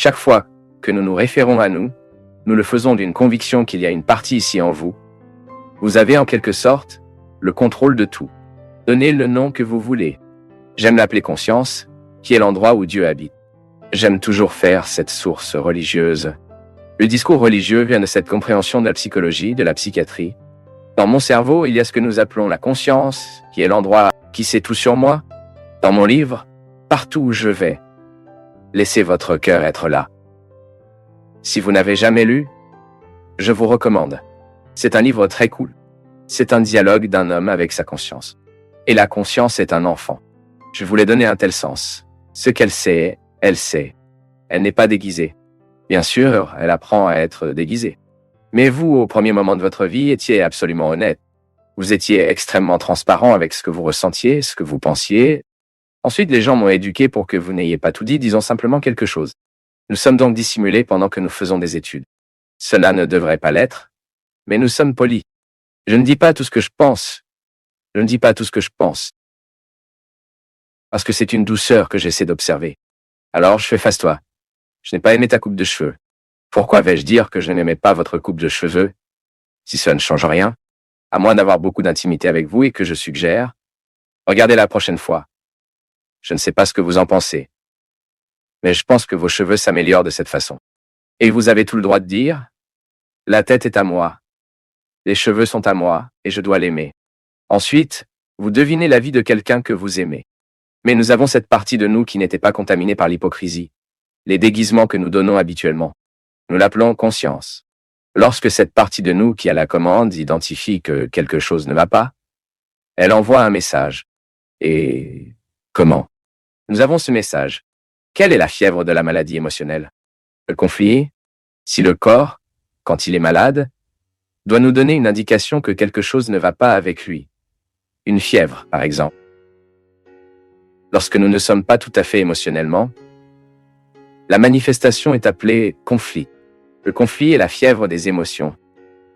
Chaque fois que nous nous référons à nous, nous le faisons d'une conviction qu'il y a une partie ici en vous. Vous avez en quelque sorte le contrôle de tout. Donnez le nom que vous voulez. J'aime l'appeler conscience, qui est l'endroit où Dieu habite. J'aime toujours faire cette source religieuse. Le discours religieux vient de cette compréhension de la psychologie, de la psychiatrie. Dans mon cerveau, il y a ce que nous appelons la conscience, qui est l'endroit qui sait tout sur moi. Dans mon livre, partout où je vais, laissez votre cœur être là. Si vous n'avez jamais lu, je vous recommande. C'est un livre très cool. C'est un dialogue d'un homme avec sa conscience. Et la conscience est un enfant. Je voulais donner un tel sens. Ce qu'elle sait, elle sait. Elle n'est pas déguisée. Bien sûr, elle apprend à être déguisée. Mais vous, au premier moment de votre vie, étiez absolument honnête. Vous étiez extrêmement transparent avec ce que vous ressentiez, ce que vous pensiez. Ensuite, les gens m'ont éduqué pour que vous n'ayez pas tout dit, disons simplement quelque chose. Nous sommes donc dissimulés pendant que nous faisons des études. Cela ne devrait pas l'être, mais nous sommes polis. Je ne dis pas tout ce que je pense. Je ne dis pas tout ce que je pense. Parce que c'est une douceur que j'essaie d'observer. Alors je fais face toi. Je n'ai pas aimé ta coupe de cheveux. Pourquoi vais-je dire que je n'aimais pas votre coupe de cheveux? Si cela ne change rien, à moins d'avoir beaucoup d'intimité avec vous et que je suggère, regardez la prochaine fois. Je ne sais pas ce que vous en pensez, mais je pense que vos cheveux s'améliorent de cette façon. Et vous avez tout le droit de dire, la tête est à moi, les cheveux sont à moi, et je dois l'aimer. Ensuite, vous devinez la vie de quelqu'un que vous aimez. Mais nous avons cette partie de nous qui n'était pas contaminée par l'hypocrisie, les déguisements que nous donnons habituellement. Nous l'appelons conscience. Lorsque cette partie de nous qui a la commande identifie que quelque chose ne va pas, elle envoie un message. Et comment? Nous avons ce message. Quelle est la fièvre de la maladie émotionnelle? Le conflit? Si le corps, quand il est malade, doit nous donner une indication que quelque chose ne va pas avec lui. Une fièvre, par exemple. Lorsque nous ne sommes pas tout à fait émotionnellement, la manifestation est appelée conflit. Le conflit est la fièvre des émotions.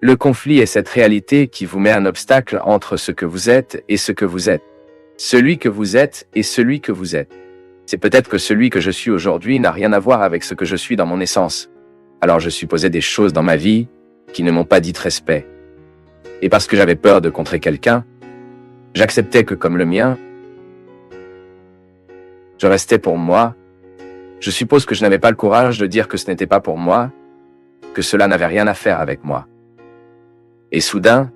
Le conflit est cette réalité qui vous met un obstacle entre ce que vous êtes et ce que vous êtes. Celui que vous êtes et celui que vous êtes. C'est peut-être que celui que je suis aujourd'hui n'a rien à voir avec ce que je suis dans mon essence. Alors je supposais des choses dans ma vie qui ne m'ont pas dit respect. Et parce que j'avais peur de contrer quelqu'un, j'acceptais que comme le mien, je restais pour moi. Je suppose que je n'avais pas le courage de dire que ce n'était pas pour moi, que cela n'avait rien à faire avec moi. Et soudain,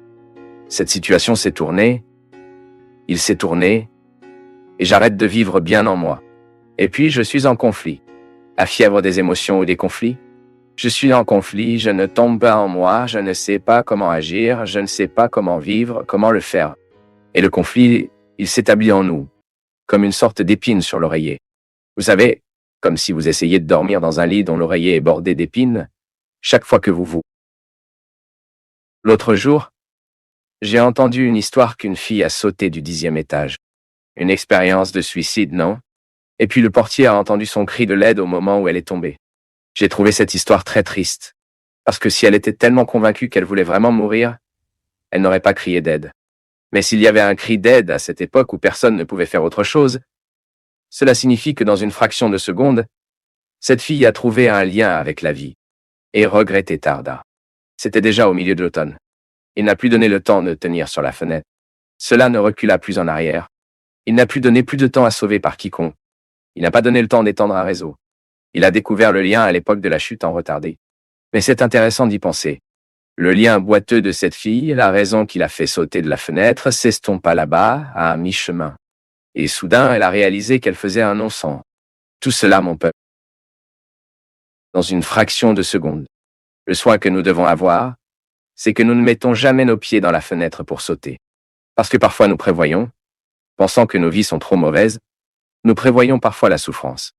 cette situation s'est tournée, il s'est tourné, et j'arrête de vivre bien en moi. Et puis je suis en conflit. La fièvre des émotions ou des conflits. Je suis en conflit, je ne tombe pas en moi, je ne sais pas comment agir, je ne sais pas comment vivre, comment le faire. Et le conflit, il s'établit en nous, comme une sorte d'épine sur l'oreiller. Vous savez, comme si vous essayiez de dormir dans un lit dont l'oreiller est bordé d'épines, chaque fois que vous. L'autre jour, j'ai entendu une histoire qu'une fille a sauté du 10e étage. Une expérience de suicide, non? Et puis le portier a entendu son cri de l'aide au moment où elle est tombée. J'ai trouvé cette histoire très triste, parce que si elle était tellement convaincue qu'elle voulait vraiment mourir, elle n'aurait pas crié d'aide. Mais s'il y avait un cri d'aide à cette époque où personne ne pouvait faire autre chose, cela signifie que dans une fraction de seconde, cette fille a trouvé un lien avec la vie. Et regretté tarda. C'était déjà au milieu de l'automne. Il n'a plus donné le temps de tenir sur la fenêtre. Cela ne recula plus en arrière. Il n'a plus donné plus de temps à sauver par quiconque. Il n'a pas donné le temps d'étendre un réseau. Il a découvert le lien à l'époque de la chute en retardé. Mais c'est intéressant d'y penser. Le lien boiteux de cette fille, la raison qui l'a fait sauter de la fenêtre, s'estompa là-bas, à mi-chemin. Et soudain, elle a réalisé qu'elle faisait un non-sens. Tout cela, mon peuple. Dans une fraction de seconde. Le soin que nous devons avoir, c'est que nous ne mettons jamais nos pieds dans la fenêtre pour sauter. Parce que parfois nous prévoyons, pensant que nos vies sont trop mauvaises, nous prévoyons parfois la souffrance.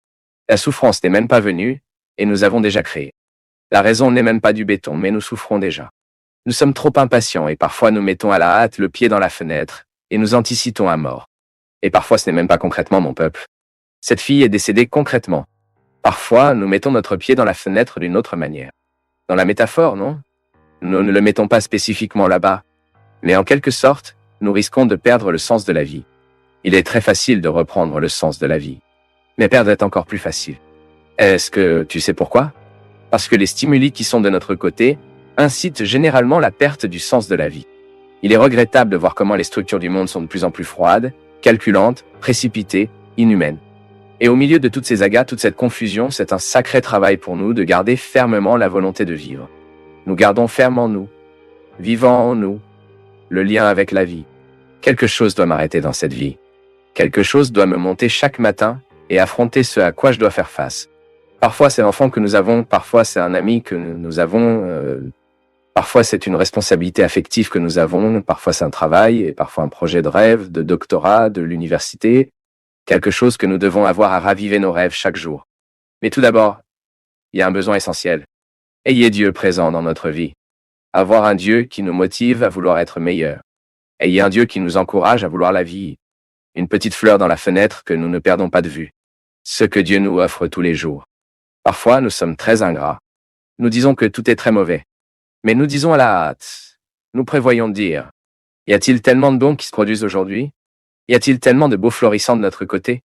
La souffrance n'est même pas venue, et nous avons déjà créé. La raison n'est même pas du béton, mais nous souffrons déjà. Nous sommes trop impatients et parfois nous mettons à la hâte le pied dans la fenêtre, et nous anticipons à mort. Et parfois ce n'est même pas concrètement, mon peuple. Cette fille est décédée concrètement. Parfois, nous mettons notre pied dans la fenêtre d'une autre manière. Dans la métaphore, non? Nous ne le mettons pas spécifiquement là-bas. Mais en quelque sorte, nous risquons de perdre le sens de la vie. Il est très facile de reprendre le sens de la vie. Mais perdre est encore plus facile. Est-ce que tu sais pourquoi? Parce que les stimuli qui sont de notre côté incitent généralement la perte du sens de la vie. Il est regrettable de voir comment les structures du monde sont de plus en plus froides, calculantes, précipitées, inhumaines. Et au milieu de toutes ces agas, toute cette confusion, c'est un sacré travail pour nous de garder fermement la volonté de vivre. Nous gardons ferme en nous, vivant en nous, le lien avec la vie. Quelque chose doit m'arrêter dans cette vie. Quelque chose doit me monter chaque matin et affronter ce à quoi je dois faire face. Parfois c'est l'enfant que nous avons, parfois c'est un ami que nous avons, parfois c'est une responsabilité affective que nous avons, parfois c'est un travail, et parfois un projet de rêve, de doctorat, de l'université, quelque chose que nous devons avoir à raviver nos rêves chaque jour. Mais tout d'abord, il y a un besoin essentiel. Ayez Dieu présent dans notre vie. Avoir un Dieu qui nous motive à vouloir être meilleur. Ayez un Dieu qui nous encourage à vouloir la vie. Une petite fleur dans la fenêtre que nous ne perdons pas de vue. Ce que Dieu nous offre tous les jours. Parfois, nous sommes très ingrats. Nous disons que tout est très mauvais. Mais nous disons à la hâte. Nous prévoyons de dire. Y a-t-il tellement de bons qui se produisent aujourd'hui? Y a-t-il tellement de beaux florissants de notre côté?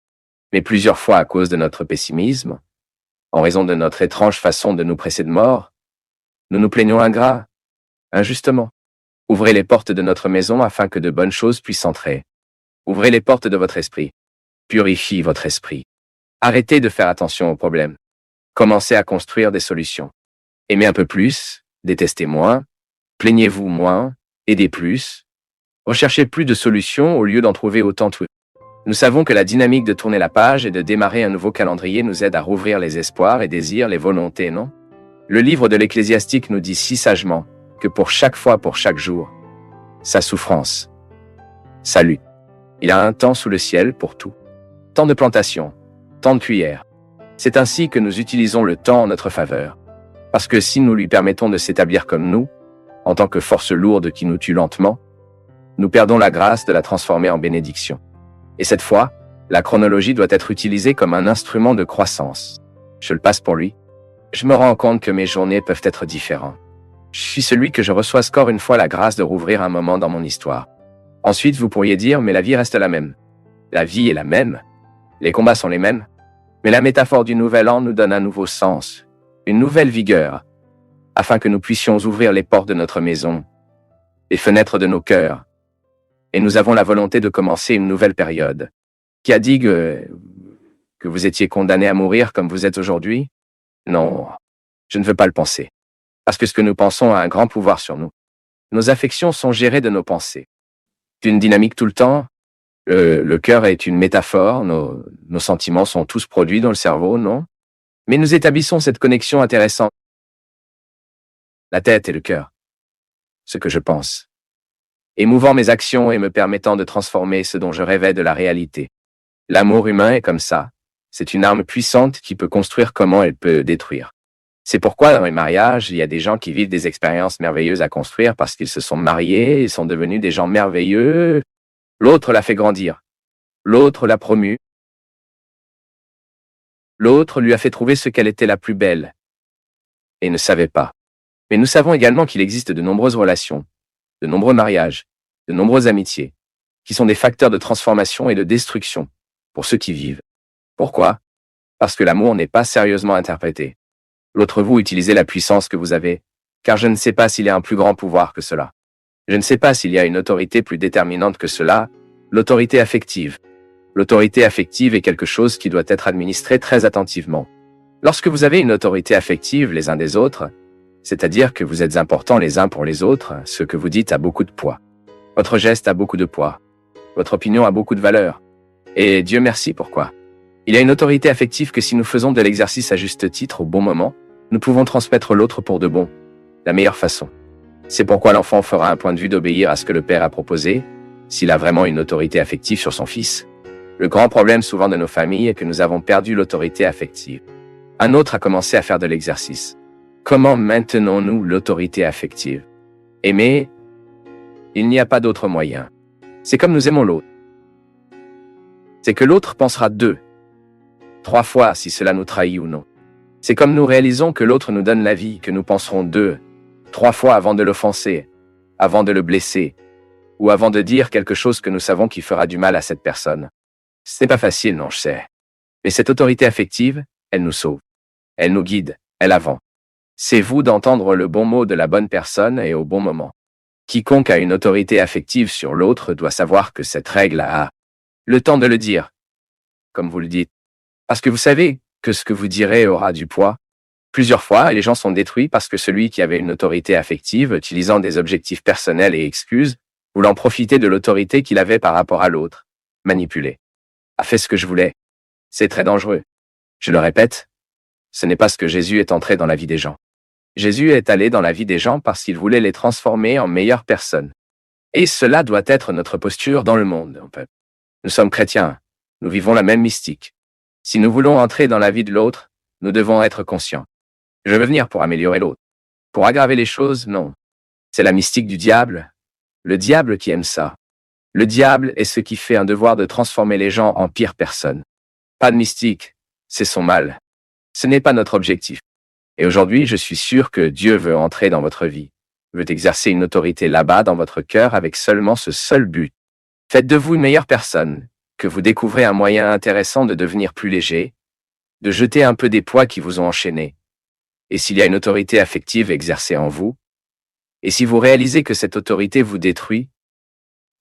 Mais plusieurs fois à cause de notre pessimisme, en raison de notre étrange façon de nous presser de mort, nous nous plaignons ingrats, injustement. Ouvrez les portes de notre maison afin que de bonnes choses puissent entrer. Ouvrez les portes de votre esprit. Purifiez votre esprit. Arrêtez de faire attention aux problèmes. Commencez à construire des solutions. Aimez un peu plus, détestez moins, plaignez-vous moins, aidez plus. Recherchez plus de solutions au lieu d'en trouver autant tout. Nous savons que la dynamique de tourner la page et de démarrer un nouveau calendrier nous aide à rouvrir les espoirs et désirs, les volontés, non? Le livre de l'Ecclésiastique nous dit si sagement que pour chaque fois, pour chaque jour, sa souffrance, sa lutte. Il a un temps sous le ciel pour tout. Temps de plantation, temps de cuillère. C'est ainsi que nous utilisons le temps en notre faveur. Parce que si nous lui permettons de s'établir comme nous, en tant que force lourde qui nous tue lentement, nous perdons la grâce de la transformer en bénédiction. Et cette fois, la chronologie doit être utilisée comme un instrument de croissance. Je le passe pour lui. Je me rends compte que mes journées peuvent être différentes. Je suis celui que je reçois score une fois la grâce de rouvrir un moment dans mon histoire. Ensuite, vous pourriez dire, mais la vie reste la même. La vie est la même. Les combats sont les mêmes. Mais la métaphore du nouvel an nous donne un nouveau sens, une nouvelle vigueur, afin que nous puissions ouvrir les portes de notre maison, les fenêtres de nos cœurs. Et nous avons la volonté de commencer une nouvelle période. Qui a dit que vous étiez condamné à mourir comme vous êtes aujourd'hui? Non, je ne veux pas le penser. Parce que ce que nous pensons a un grand pouvoir sur nous. Nos affections sont gérées de nos pensées. C'est une dynamique tout le temps. Le cœur est une métaphore. Nos sentiments sont tous produits dans le cerveau, non? Mais nous établissons cette connexion intéressante. La tête et le cœur. Ce que je pense. Émouvant mes actions et me permettant de transformer ce dont je rêvais de la réalité. L'amour humain est comme ça. C'est une arme puissante qui peut construire comment elle peut détruire. C'est pourquoi dans les mariages, il y a des gens qui vivent des expériences merveilleuses à construire parce qu'ils se sont mariés et sont devenus des gens merveilleux. L'autre l'a fait grandir. L'autre l'a promu. L'autre lui a fait trouver ce qu'elle était la plus belle. Et ne savait pas. Mais nous savons également qu'il existe de nombreuses relations, de nombreux mariages, de nombreuses amitiés, qui sont des facteurs de transformation et de destruction pour ceux qui vivent. Pourquoi? Parce que l'amour n'est pas sérieusement interprété. L'autre vous utilisez la puissance que vous avez, car je ne sais pas s'il y a un plus grand pouvoir que cela. Je ne sais pas s'il y a une autorité plus déterminante que cela, l'autorité affective. L'autorité affective est quelque chose qui doit être administré très attentivement. Lorsque vous avez une autorité affective les uns des autres, c'est-à-dire que vous êtes importants les uns pour les autres, ce que vous dites a beaucoup de poids. Votre geste a beaucoup de poids. Votre opinion a beaucoup de valeur. Et Dieu merci pourquoi. Il y a une autorité affective que si nous faisons de l'exercice à juste titre au bon moment, nous pouvons transmettre l'autre pour de bon, la meilleure façon. C'est pourquoi l'enfant fera un point de vue d'obéir à ce que le père a proposé, s'il a vraiment une autorité affective sur son fils. Le grand problème souvent de nos familles est que nous avons perdu l'autorité affective. Un autre a commencé à faire de l'exercice. Comment maintenons-nous l'autorité affective? Aimer, il n'y a pas d'autre moyen. C'est comme nous aimons l'autre. C'est que l'autre pensera 2, 3 fois si cela nous trahit ou non. C'est comme nous réalisons que l'autre nous donne la vie, que nous penserons 2, 3 fois avant de l'offenser, avant de le blesser, ou avant de dire quelque chose que nous savons qui fera du mal à cette personne. Ce n'est pas facile, non, je sais. Mais cette autorité affective, elle nous sauve. Elle nous guide, elle avance. C'est vous d'entendre le bon mot de la bonne personne et au bon moment. Quiconque a une autorité affective sur l'autre doit savoir que cette règle a le temps de le dire, comme vous le dites. Parce que vous savez que ce que vous direz aura du poids. Plusieurs fois, les gens sont détruits parce que celui qui avait une autorité affective, utilisant des objectifs personnels et excuses, voulant profiter de l'autorité qu'il avait par rapport à l'autre, manipulé, a fait ce que je voulais. C'est très dangereux. Je le répète, ce n'est pas ce que Jésus est entré dans la vie des gens. Jésus est allé dans la vie des gens parce qu'il voulait les transformer en meilleures personnes. Et cela doit être notre posture dans le monde, en fait. Nous sommes chrétiens, nous vivons la même mystique. Si nous voulons entrer dans la vie de l'autre, nous devons être conscients. Je veux venir pour améliorer l'autre. Pour aggraver les choses, non. C'est la mystique du diable. Le diable qui aime ça. Le diable est ce qui fait un devoir de transformer les gens en pires personnes. Pas de mystique, c'est son mal. Ce n'est pas notre objectif. Et aujourd'hui, je suis sûr que Dieu veut entrer dans votre vie, veut exercer une autorité là-bas dans votre cœur avec seulement ce seul but. Faites de vous une meilleure personne, que vous découvrez un moyen intéressant de devenir plus léger, de jeter un peu des poids qui vous ont enchaîné. Et s'il y a une autorité affective exercée en vous, et si vous réalisez que cette autorité vous détruit,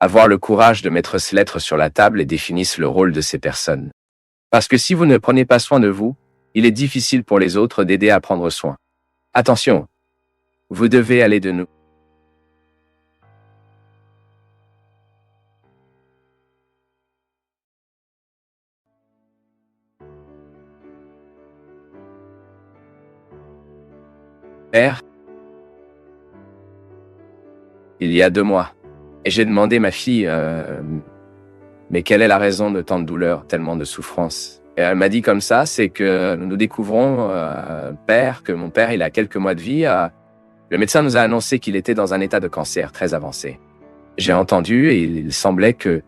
avoir le courage de mettre ces lettres sur la table et définisse le rôle de ces personnes. Parce que si vous ne prenez pas soin de vous, il est difficile pour les autres d'aider à prendre soin. Attention, vous devez aller de nous. Père, il y a 2 mois, et j'ai demandé à ma fille, mais quelle est la raison de tant de douleur, tellement de souffrance? Et elle m'a dit comme ça, c'est que nous découvrons, père, que mon père, il a quelques mois de vie. Le médecin nous a annoncé qu'il était dans un état de cancer très avancé. J'ai entendu et il semblait que,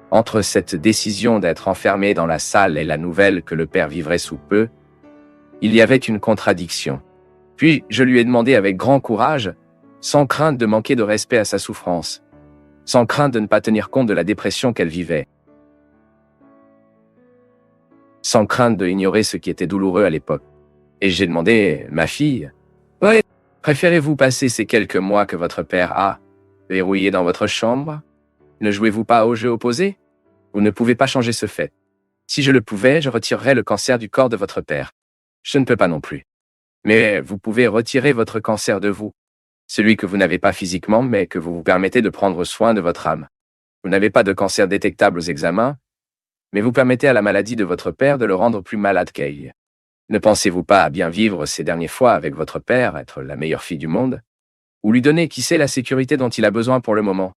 entre cette décision d'être enfermé dans la salle et la nouvelle que le père vivrait sous peu, il y avait une contradiction. Puis je lui ai demandé avec grand courage, sans crainte de manquer de respect à sa souffrance, sans crainte de ne pas tenir compte de la dépression qu'elle vivait, sans crainte de ignorer ce qui était douloureux à l'époque. Et j'ai demandé, ma fille, ouais, préférez-vous passer ces quelques mois que votre père a verrouillé dans votre chambre? Ne jouez-vous pas au jeu opposé? Vous ne pouvez pas changer ce fait. Si je le pouvais, je retirerais le cancer du corps de votre père. Je ne peux pas non plus. Mais vous pouvez retirer votre cancer de vous. Celui que vous n'avez pas physiquement, mais que vous vous permettez de prendre soin de votre âme. Vous n'avez pas de cancer détectable aux examens, mais vous permettez à la maladie de votre père de le rendre plus malade qu'elle. Ne pensez-vous pas à bien vivre ces derniers fois avec votre père, être la meilleure fille du monde? Ou lui donner, qui sait, la sécurité dont il a besoin pour le moment?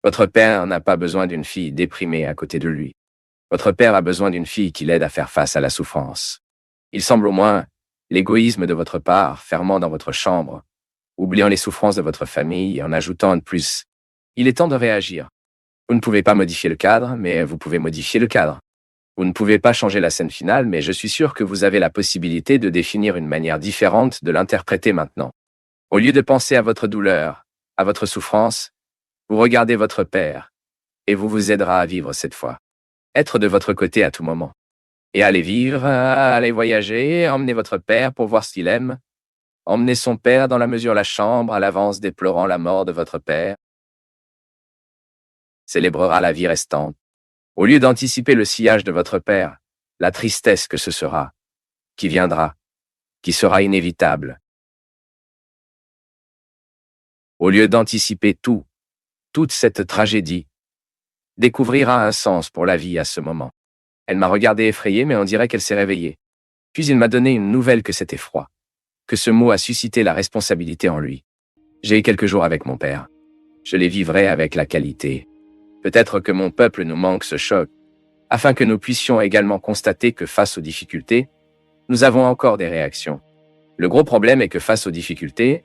Votre père n'a pas besoin d'une fille déprimée à côté de lui. Votre père a besoin d'une fille qui l'aide à faire face à la souffrance. Il semble au moins l'égoïsme de votre part, fermant dans votre chambre, oubliant les souffrances de votre famille et en ajoutant un de plus. Il est temps de réagir. Vous ne pouvez pas modifier le cadre, mais vous pouvez modifier le cadre. Vous ne pouvez pas changer la scène finale, mais je suis sûr que vous avez la possibilité de définir une manière différente de l'interpréter maintenant. Au lieu de penser à votre douleur, à votre souffrance, vous regardez votre père, et vous aidera à vivre cette fois. Être de votre côté à tout moment. Et allez vivre, allez voyager, emmenez votre père pour voir ce qu'il aime. Emmenez son père dans la mesure la chambre à l'avance déplorant la mort de votre père. Célébrera la vie restante. Au lieu d'anticiper le sillage de votre père, la tristesse que ce sera, qui viendra, qui sera inévitable. Au lieu d'anticiper toute cette tragédie, découvrira un sens pour la vie à ce moment. Elle m'a regardé effrayée, mais on dirait qu'elle s'est réveillée. Puis il m'a donné une nouvelle que c'était froid, que ce mot a suscité la responsabilité en lui. J'ai eu quelques jours avec mon père. Je les vivrai avec la qualité. Peut-être que mon peuple nous manque ce choc, afin que nous puissions également constater que face aux difficultés, nous avons encore des réactions. Le gros problème est que face aux difficultés,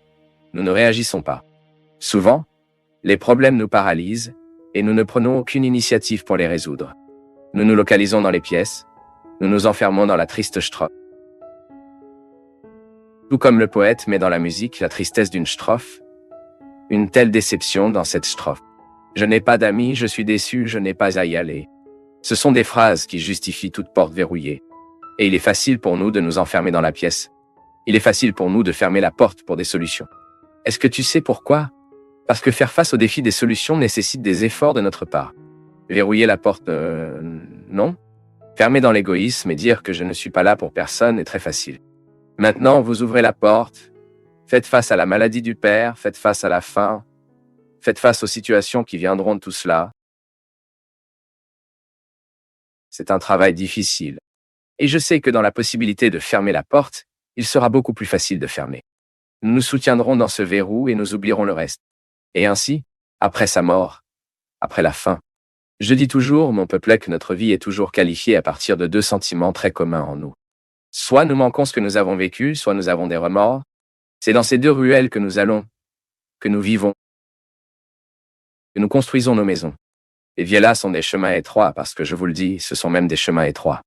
nous ne réagissons pas. Souvent, les problèmes nous paralysent et nous ne prenons aucune initiative pour les résoudre. Nous nous localisons dans les pièces, nous nous enfermons dans la triste strophe. Tout comme le poète met dans la musique la tristesse d'une strophe, une telle déception dans cette strophe. Je n'ai pas d'amis, je suis déçu, je n'ai pas à y aller. Ce sont des phrases qui justifient toute porte verrouillée. Et il est facile pour nous de nous enfermer dans la pièce, Il est facile pour nous de fermer la porte pour des solutions. Est-ce que tu sais pourquoi? Parce que faire face aux défis des solutions nécessite des efforts de notre part. Verrouiller la porte, non. Fermer dans l'égoïsme et dire que je ne suis pas là pour personne est très facile. Maintenant, vous ouvrez la porte, faites face à la maladie du père, faites face à la faim, faites face aux situations qui viendront de tout cela. C'est un travail difficile. Et je sais que dans la possibilité de fermer la porte, il sera beaucoup plus facile de fermer. Nous nous soutiendrons dans ce verrou et nous oublierons le reste. Et ainsi, après sa mort, après la fin. Je dis toujours, mon peuple, que notre vie est toujours qualifiée à partir de deux sentiments très communs en nous. Soit nous manquons ce que nous avons vécu, soit nous avons des remords. C'est dans ces deux ruelles que nous allons, que nous vivons, que nous construisons nos maisons. Les villas sont des chemins étroits parce que je vous le dis, ce sont même des chemins étroits.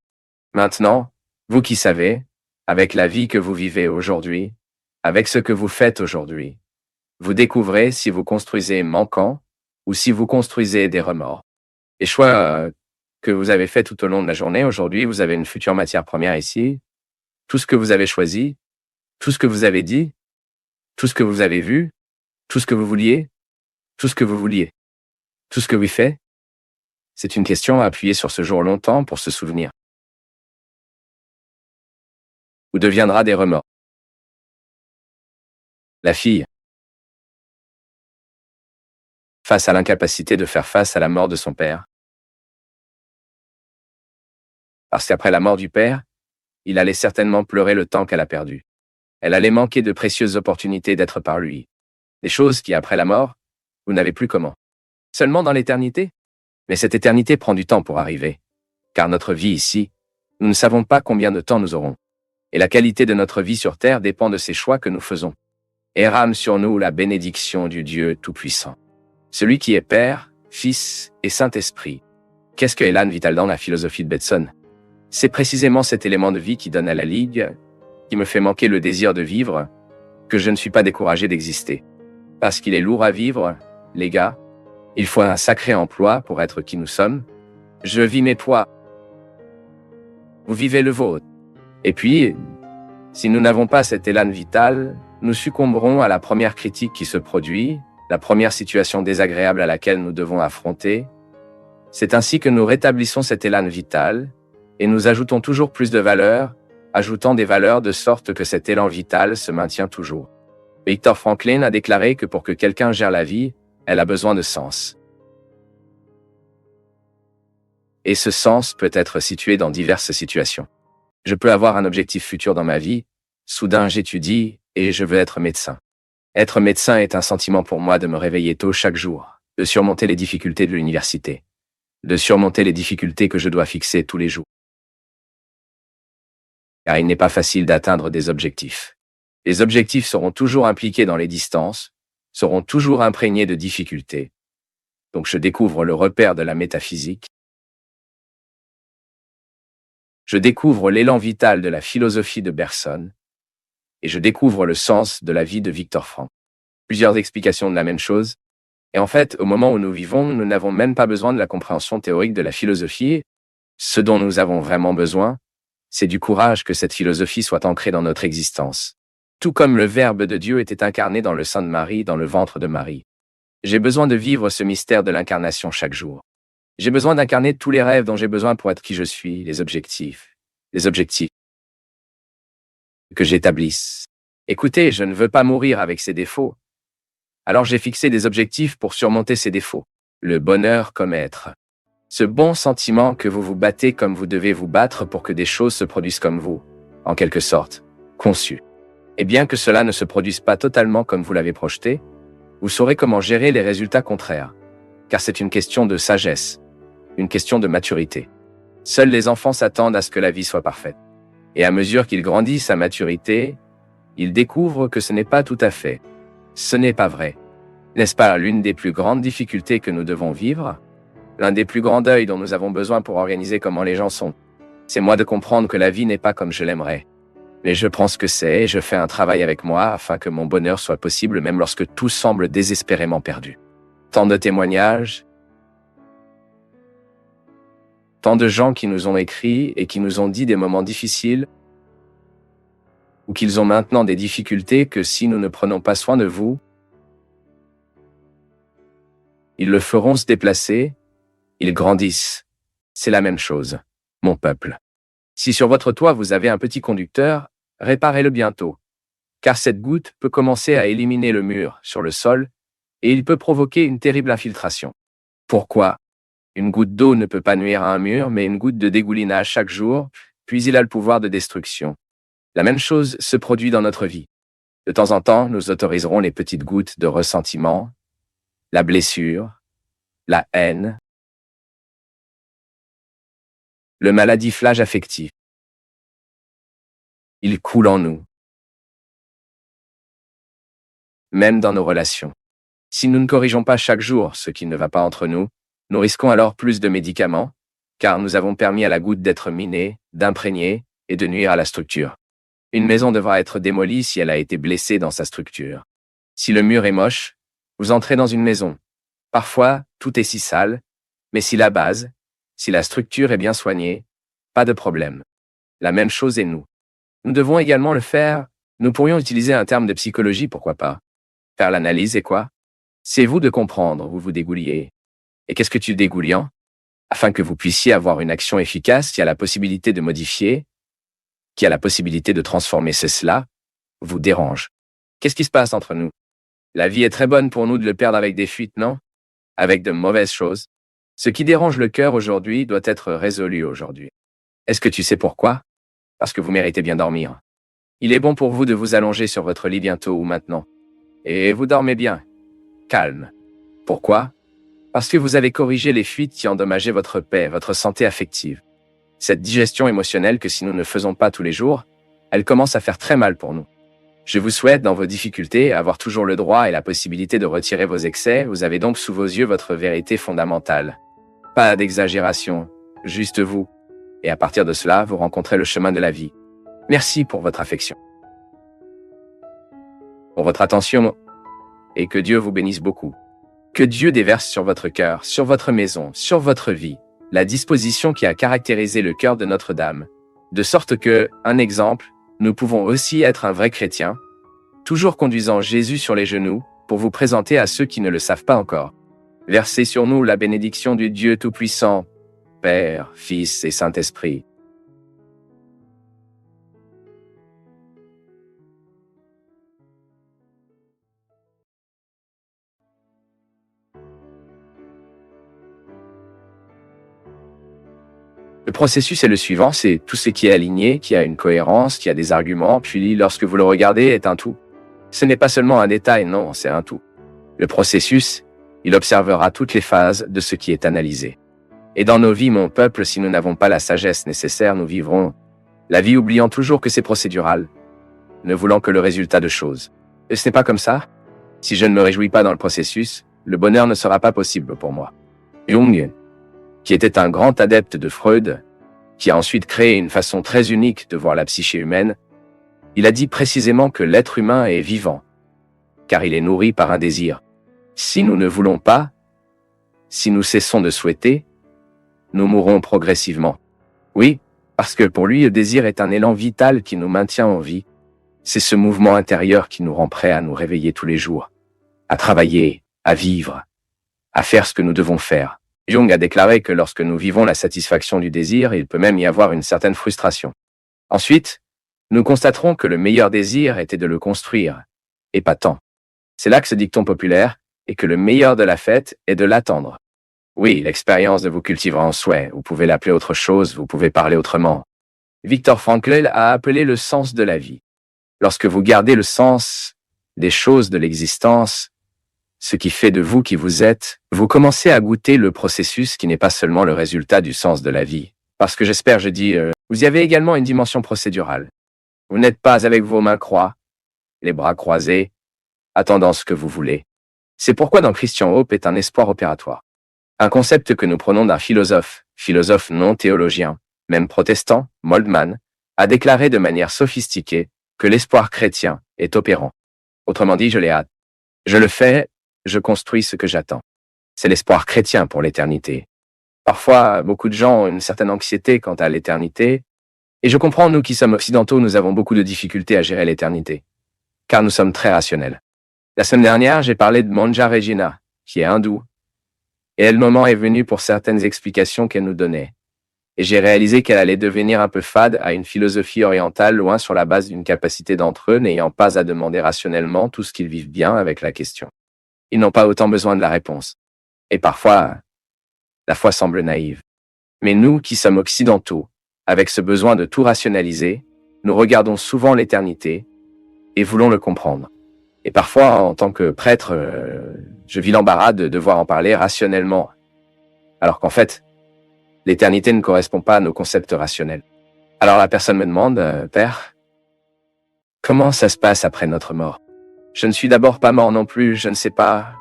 Maintenant, vous qui savez, avec la vie que vous vivez aujourd'hui, avec ce que vous faites aujourd'hui, vous découvrez si vous construisez manquant ou si vous construisez des remords. Les choix que vous avez faits tout au long de la journée, aujourd'hui, vous avez une future matière première ici. Tout ce que vous avez choisi, tout ce que vous avez dit, tout ce que vous avez vu, tout ce que vous vouliez, tout ce que vous vouliez, tout ce que vous faites, c'est une question à appuyer sur ce jour longtemps pour se souvenir. Ou deviendra des remords. La fille, face à l'incapacité de faire face à la mort de son père. Parce qu'après la mort du père, il allait certainement pleurer le temps qu'elle a perdu. Elle allait manquer de précieuses opportunités d'être par lui. Des choses qui, après la mort, vous n'avez plus comment. Seulement dans l'éternité? Mais cette éternité prend du temps pour arriver. Car notre vie ici, nous ne savons pas combien de temps nous aurons. Et la qualité de notre vie sur terre dépend de ces choix que nous faisons. Et rame sur nous la bénédiction du Dieu Tout-Puissant. Celui qui est Père, Fils et Saint-Esprit. Qu'est-ce que Élan Vital dans la philosophie de Bateson? C'est précisément cet élément de vie qui donne à la Ligue, qui me fait manquer le désir de vivre, que je ne suis pas découragé d'exister. Parce qu'il est lourd à vivre, les gars. Il faut un sacré emploi pour être qui nous sommes. Je vis mes poids. Vous vivez le vôtre. Et puis, si nous n'avons pas cet élan vital, nous succomberons à la première critique qui se produit, la première situation désagréable à laquelle nous devons affronter. C'est ainsi que nous rétablissons cet élan vital, et nous ajoutons toujours plus de valeurs, ajoutant des valeurs de sorte que cet élan vital se maintient toujours. Viktor Franklin a déclaré que pour que quelqu'un gère la vie, elle a besoin de sens. Et ce sens peut être situé dans diverses situations. Je peux avoir un objectif futur dans ma vie, soudain j'étudie et je veux être médecin. Être médecin est un sentiment pour moi de me réveiller tôt chaque jour, de surmonter les difficultés de l'université, de surmonter les difficultés que je dois fixer tous les jours. Car il n'est pas facile d'atteindre des objectifs. Les objectifs seront toujours impliqués dans les distances, seront toujours imprégnés de difficultés. Donc je découvre le repère de la métaphysique. Je découvre l'élan vital de la philosophie de Bergson. Et je découvre le sens de la vie de Viktor Frankl. Plusieurs explications de la même chose. Et en fait, au moment où nous vivons, nous n'avons même pas besoin de la compréhension théorique de la philosophie. Ce dont nous avons vraiment besoin, c'est du courage que cette philosophie soit ancrée dans notre existence. Tout comme le Verbe de Dieu était incarné dans le sein de Marie, dans le ventre de Marie. J'ai besoin de vivre ce mystère de l'incarnation chaque jour. J'ai besoin d'incarner tous les rêves dont j'ai besoin pour être qui je suis, les objectifs que j'établisse. Écoutez, je ne veux pas mourir avec ces défauts. Alors j'ai fixé des objectifs pour surmonter ces défauts. Le bonheur comme être. Ce bon sentiment que vous vous battez comme vous devez vous battre pour que des choses se produisent comme vous, en quelque sorte, conçues. Et bien que cela ne se produise pas totalement comme vous l'avez projeté, vous saurez comment gérer les résultats contraires. Car c'est une question de sagesse, une question de maturité. Seuls les enfants s'attendent à ce que la vie soit parfaite. Et à mesure qu'ils grandissent à maturité, ils découvrent que ce n'est pas tout à fait. Ce n'est pas vrai. N'est-ce pas l'une des plus grandes difficultés que nous devons vivre? L'un des plus grands deuils dont nous avons besoin pour organiser comment les gens sont. C'est moi de comprendre que la vie n'est pas comme je l'aimerais. Mais je prends ce que c'est et je fais un travail avec moi afin que mon bonheur soit possible même lorsque tout semble désespérément perdu. Tant de témoignages, tant de gens qui nous ont écrit et qui nous ont dit des moments difficiles, ou qu'ils ont maintenant des difficultés que si nous ne prenons pas soin de vous, ils le feront se déplacer, ils grandissent. C'est la même chose, mon peuple. Si sur votre toit vous avez un petit conducteur, réparez-le bientôt, car cette goutte peut commencer à éliminer le mur sur le sol et il peut provoquer une terrible infiltration. Pourquoi? Une goutte d'eau ne peut pas nuire à un mur, mais une goutte de dégoulinage chaque jour, puis il a le pouvoir de destruction. La même chose se produit dans notre vie. De temps en temps, nous autoriserons les petites gouttes de ressentiment, la blessure, la haine, le maladiflage affectif. Il coule en nous, même dans nos relations. Si nous ne corrigeons pas chaque jour ce qui ne va pas entre nous, nous risquons alors plus de médicaments, car nous avons permis à la goutte d'être minée, d'imprégner et de nuire à la structure. Une maison devra être démolie si elle a été blessée dans sa structure. Si le mur est moche, vous entrez dans une maison. Parfois, tout est si sale, mais si la base, si la structure est bien soignée, pas de problème. La même chose est nous. Nous devons également le faire. Nous pourrions utiliser un terme de psychologie, pourquoi pas. Faire l'analyse et quoi? C'est vous de comprendre où vous dégouliez. Et qu'est-ce que tu dégouliant? Afin que vous puissiez avoir une action efficace qui a la possibilité de modifier, qui a la possibilité de transformer cela, vous dérange. Qu'est-ce qui se passe entre nous? La vie est très bonne pour nous de le perdre avec des fuites, non? Avec de mauvaises choses. Ce qui dérange le cœur aujourd'hui doit être résolu aujourd'hui. Est-ce que tu sais pourquoi? Parce que vous méritez bien dormir. Il est bon pour vous de vous allonger sur votre lit bientôt ou maintenant. Et vous dormez bien. Calme. Pourquoi? Parce que vous avez corrigé les fuites qui endommageaient votre paix, votre santé affective. Cette digestion émotionnelle que si nous ne faisons pas tous les jours, elle commence à faire très mal pour nous. Je vous souhaite, dans vos difficultés, avoir toujours le droit et la possibilité de retirer vos excès. Vous avez donc sous vos yeux votre vérité fondamentale. Pas d'exagération, juste vous. Et à partir de cela, vous rencontrez le chemin de la vie. Merci pour votre affection, pour votre attention, et que Dieu vous bénisse beaucoup. Que Dieu déverse sur votre cœur, sur votre maison, sur votre vie, la disposition qui a caractérisé le cœur de Notre-Dame, de sorte que, un exemple, nous pouvons aussi être un vrai chrétien, toujours conduisant Jésus sur les genoux, pour vous présenter à ceux qui ne le savent pas encore. Versez sur nous la bénédiction du Dieu Tout-Puissant, Père, Fils et Saint-Esprit. Le processus est le suivant, c'est tout ce qui est aligné, qui a une cohérence, qui a des arguments, puis lorsque vous le regardez, est un tout. Ce n'est pas seulement un détail, non, c'est un tout. Le processus, il observera toutes les phases de ce qui est analysé. Et dans nos vies, mon peuple, si nous n'avons pas la sagesse nécessaire, nous vivrons la vie oubliant toujours que c'est procédural, ne voulant que le résultat de choses. Et ce n'est pas comme ça. Si je ne me réjouis pas dans le processus, le bonheur ne sera pas possible pour moi. Jung, qui était un grand adepte de Freud, qui a ensuite créé une façon très unique de voir la psyché humaine, il a dit précisément que l'être humain est vivant, car il est nourri par un désir. Si nous ne voulons pas, si nous cessons de souhaiter, nous mourrons progressivement. Oui, parce que pour lui, le désir est un élan vital qui nous maintient en vie. C'est ce mouvement intérieur qui nous rend prêts à nous réveiller tous les jours, à travailler, à vivre, à faire ce que nous devons faire. Jung a déclaré que lorsque nous vivons la satisfaction du désir, il peut même y avoir une certaine frustration. Ensuite, nous constaterons que le meilleur désir était de le construire, et pas tant. C'est là que ce dicton populaire est que le meilleur de la fête est de l'attendre. Oui, l'expérience de vous cultiver en souhait, vous pouvez l'appeler autre chose, vous pouvez parler autrement. Viktor Frankl a appelé le sens de la vie. Lorsque vous gardez le sens des choses de l'existence, ce qui fait de vous qui vous êtes, vous commencez à goûter le processus qui n'est pas seulement le résultat du sens de la vie. Parce que j'espère, vous y avez également une dimension procédurale. Vous n'êtes pas avec vos mains croix, les bras croisés, attendant ce que vous voulez. C'est pourquoi dans Christian Hope est un espoir opératoire. Un concept que nous prenons d'un philosophe non théologien, même protestant, Moltmann, a déclaré de manière sophistiquée que l'espoir chrétien est opérant. Autrement dit, je l'ai hâte. Je le fais, je construis ce que j'attends. C'est l'espoir chrétien pour l'éternité. Parfois, beaucoup de gens ont une certaine anxiété quant à l'éternité, Et je comprends, nous qui sommes occidentaux, nous avons beaucoup de difficultés à gérer l'éternité, car nous sommes très rationnels. La semaine dernière, j'ai parlé de Manja Regina, qui est hindoue, et le moment est venu pour certaines explications qu'elle nous donnait. Et j'ai réalisé qu'elle allait devenir un peu fade à une philosophie orientale loin sur la base d'une capacité d'entre eux n'ayant pas à demander rationnellement tout ce qu'ils vivent bien avec la question. Ils n'ont pas autant besoin de la réponse. Et parfois, la foi semble naïve. Mais nous, qui sommes occidentaux, avec ce besoin de tout rationaliser, nous regardons souvent l'éternité et voulons le comprendre. Et parfois, en tant que prêtre, je vis l'embarras de devoir en parler rationnellement, alors qu'en fait, l'éternité ne correspond pas à nos concepts rationnels. Alors la personne me demande, Père, comment ça se passe après notre mort? Je ne suis d'abord pas mort non plus, je ne sais pas.